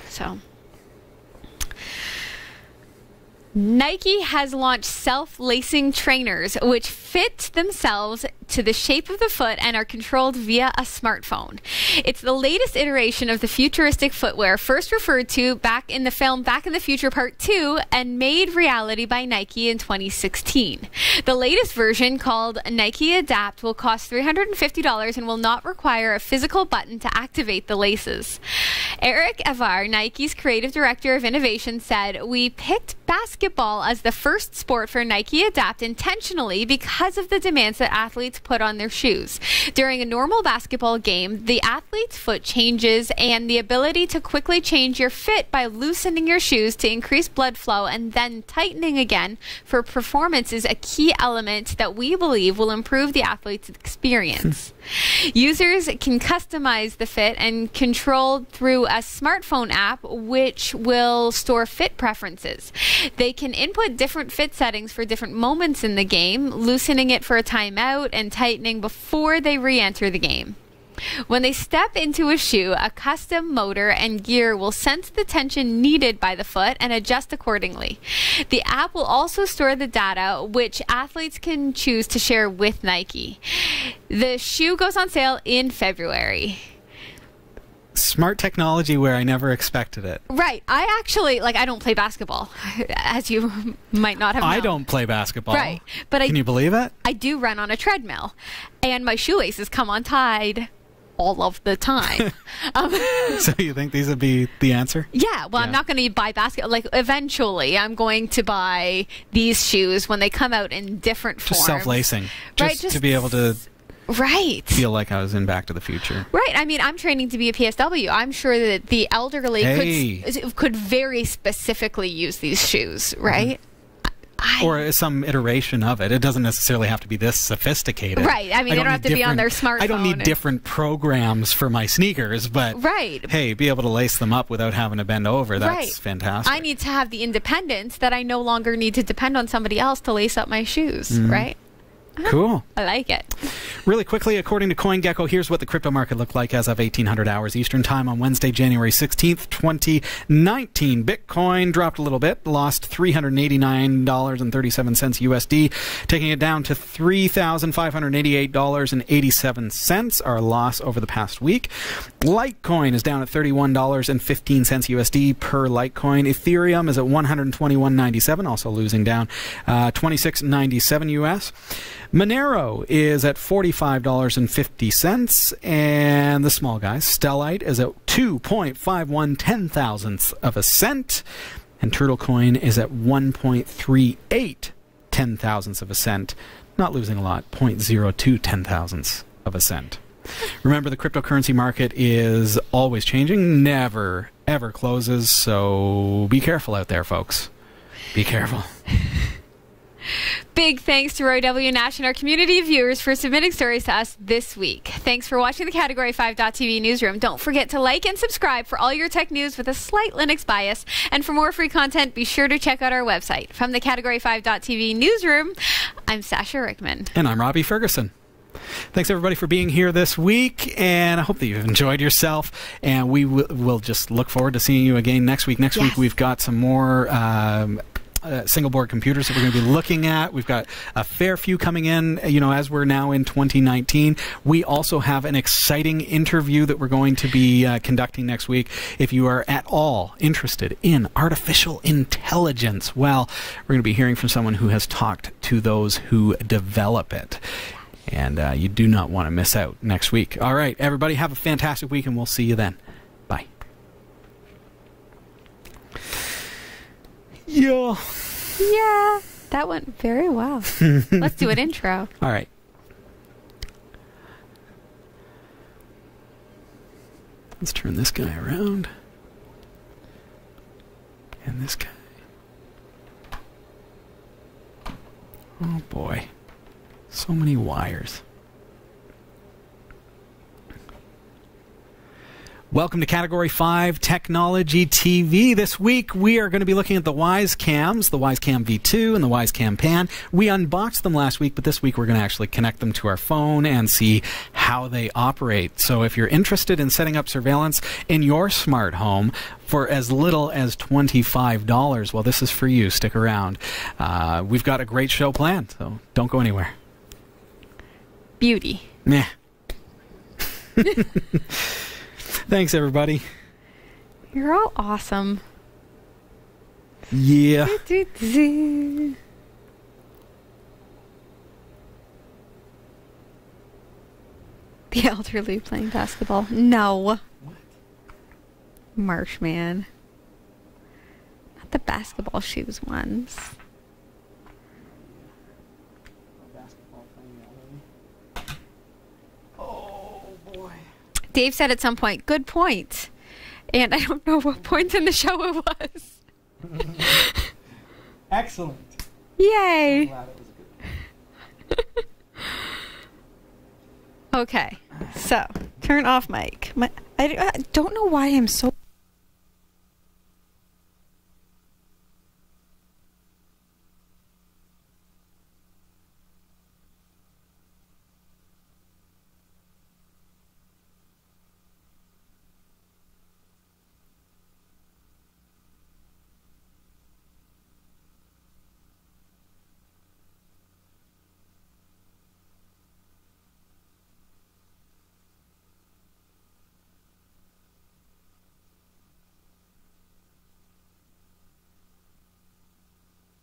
So Nike has launched self-lacing trainers which fit themselves to the shape of the foot and are controlled via a smartphone. It's the latest iteration of the futuristic footwear, first referred to back in the film Back in the Future Part 2 and made reality by Nike in 2016. The latest version, called Nike Adapt, will cost $350 and will not require a physical button to activate the laces. Eric Avar, Nike's creative director of innovation, said, "We picked basketball as the first sport for Nike Adapt intentionally because of the demands that athletes put on their shoes. During a normal basketball game, the athlete's foot changes, and the ability to quickly change your fit by loosening your shoes to increase blood flow and then tightening again for performance is a key element that we believe will improve the athlete's experience." Users can customize the fit and control through a smartphone app which will store fit preferences. They can input different fit settings for different moments in the game, loosening it for a timeout and tightening before they re-enter the game. When they step into a shoe, a custom motor and gear will sense the tension needed by the foot and adjust accordingly. The app will also store the data, which athletes can choose to share with Nike. The shoe goes on sale in February. Smart technology where I never expected it. Right. I actually, I don't play basketball, as you might not have known. I don't play basketball. Right. But Can you believe it? I do run on a treadmill, and my shoelaces come untied all of the time. So you think these would be the answer? Yeah. Well, I'm not going to buy basketball. Eventually, I'm going to buy these shoes when they come out in different forms. Just self-lacing. Right. Just to be able to... Right. Feel like I was in Back to the Future. Right. I mean, I'm training to be a PSW. I'm sure that the elderly could very specifically use these shoes, right? or some iteration of it. It doesn't necessarily have to be this sophisticated. Right. I mean, they don't have to be on their smartphone. I don't need different programs for my sneakers, but hey, be able to lace them up without having to bend over. That's fantastic. I need to have the independence that I no longer need to depend on somebody else to lace up my shoes, right? Cool. I like it. Really quickly, according to CoinGecko, here's what the crypto market looked like as of 1800 hours Eastern Time on Wednesday, January 16th, 2019. Bitcoin dropped a little bit, lost $389.37 USD, taking it down to $3,588.87, our loss over the past week. Litecoin is down at $31.15 USD per Litecoin. Ethereum is at $121.97, also losing down $26.97 US. Monero is at $45.50, and the small guys, Stellite, is at 2.51 ten-thousandths of a cent, and Turtlecoin is at 1.38 ten-thousandths of a cent, not losing a lot, 0.02 ten-thousandths of a cent. Remember, the cryptocurrency market is always changing, never, ever closes, so be careful out there, folks. Be careful. Big thanks to Roy W. Nash and our community of viewers for submitting stories to us this week. Thanks for watching the Category5.tv newsroom. Don't forget to like and subscribe for all your tech news with a slight Linux bias. And for more free content, be sure to check out our website. From the Category5.tv newsroom, I'm Sasha Rickman. And I'm Robbie Ferguson. Thanks, everybody, for being here this week, and I hope that you've enjoyed yourself, and we will just look forward to seeing you again next week. Next week, we've got some more single board computers that we're going to be looking at. We've got a fair few coming in, as we're now in 2019. We also have an exciting interview that we're going to be conducting next week. If you are at all interested in artificial intelligence, well, we're going to be hearing from someone who has talked to those who develop it. And you do not want to miss out next week. All right, everybody, have a fantastic week, and we'll see you then. Bye. Yeah, that went very well. Let's do an intro. All right. Let's turn this guy around. And this guy. Oh boy. So many wires. Welcome to Category 5 Technology TV. This week we are going to be looking at the Wisecams, the Wisecam V2 and the Wisecam Pan. We unboxed them last week, but this week we're going to actually connect them to our phone and see how they operate. So if you're interested in setting up surveillance in your smart home for as little as $25, well, this is for you. Stick around. We've got a great show planned, so don't go anywhere. Beauty. Nah. Thanks, everybody. You're all awesome. Yeah. The elderly playing basketball. No. What? Marshman. Not the basketball shoes ones. Dave said at some point, good point. And I don't know what point in the show it was. Excellent. Yay. I'm glad it was good. Okay, so turn off mic. I don't know why I'm so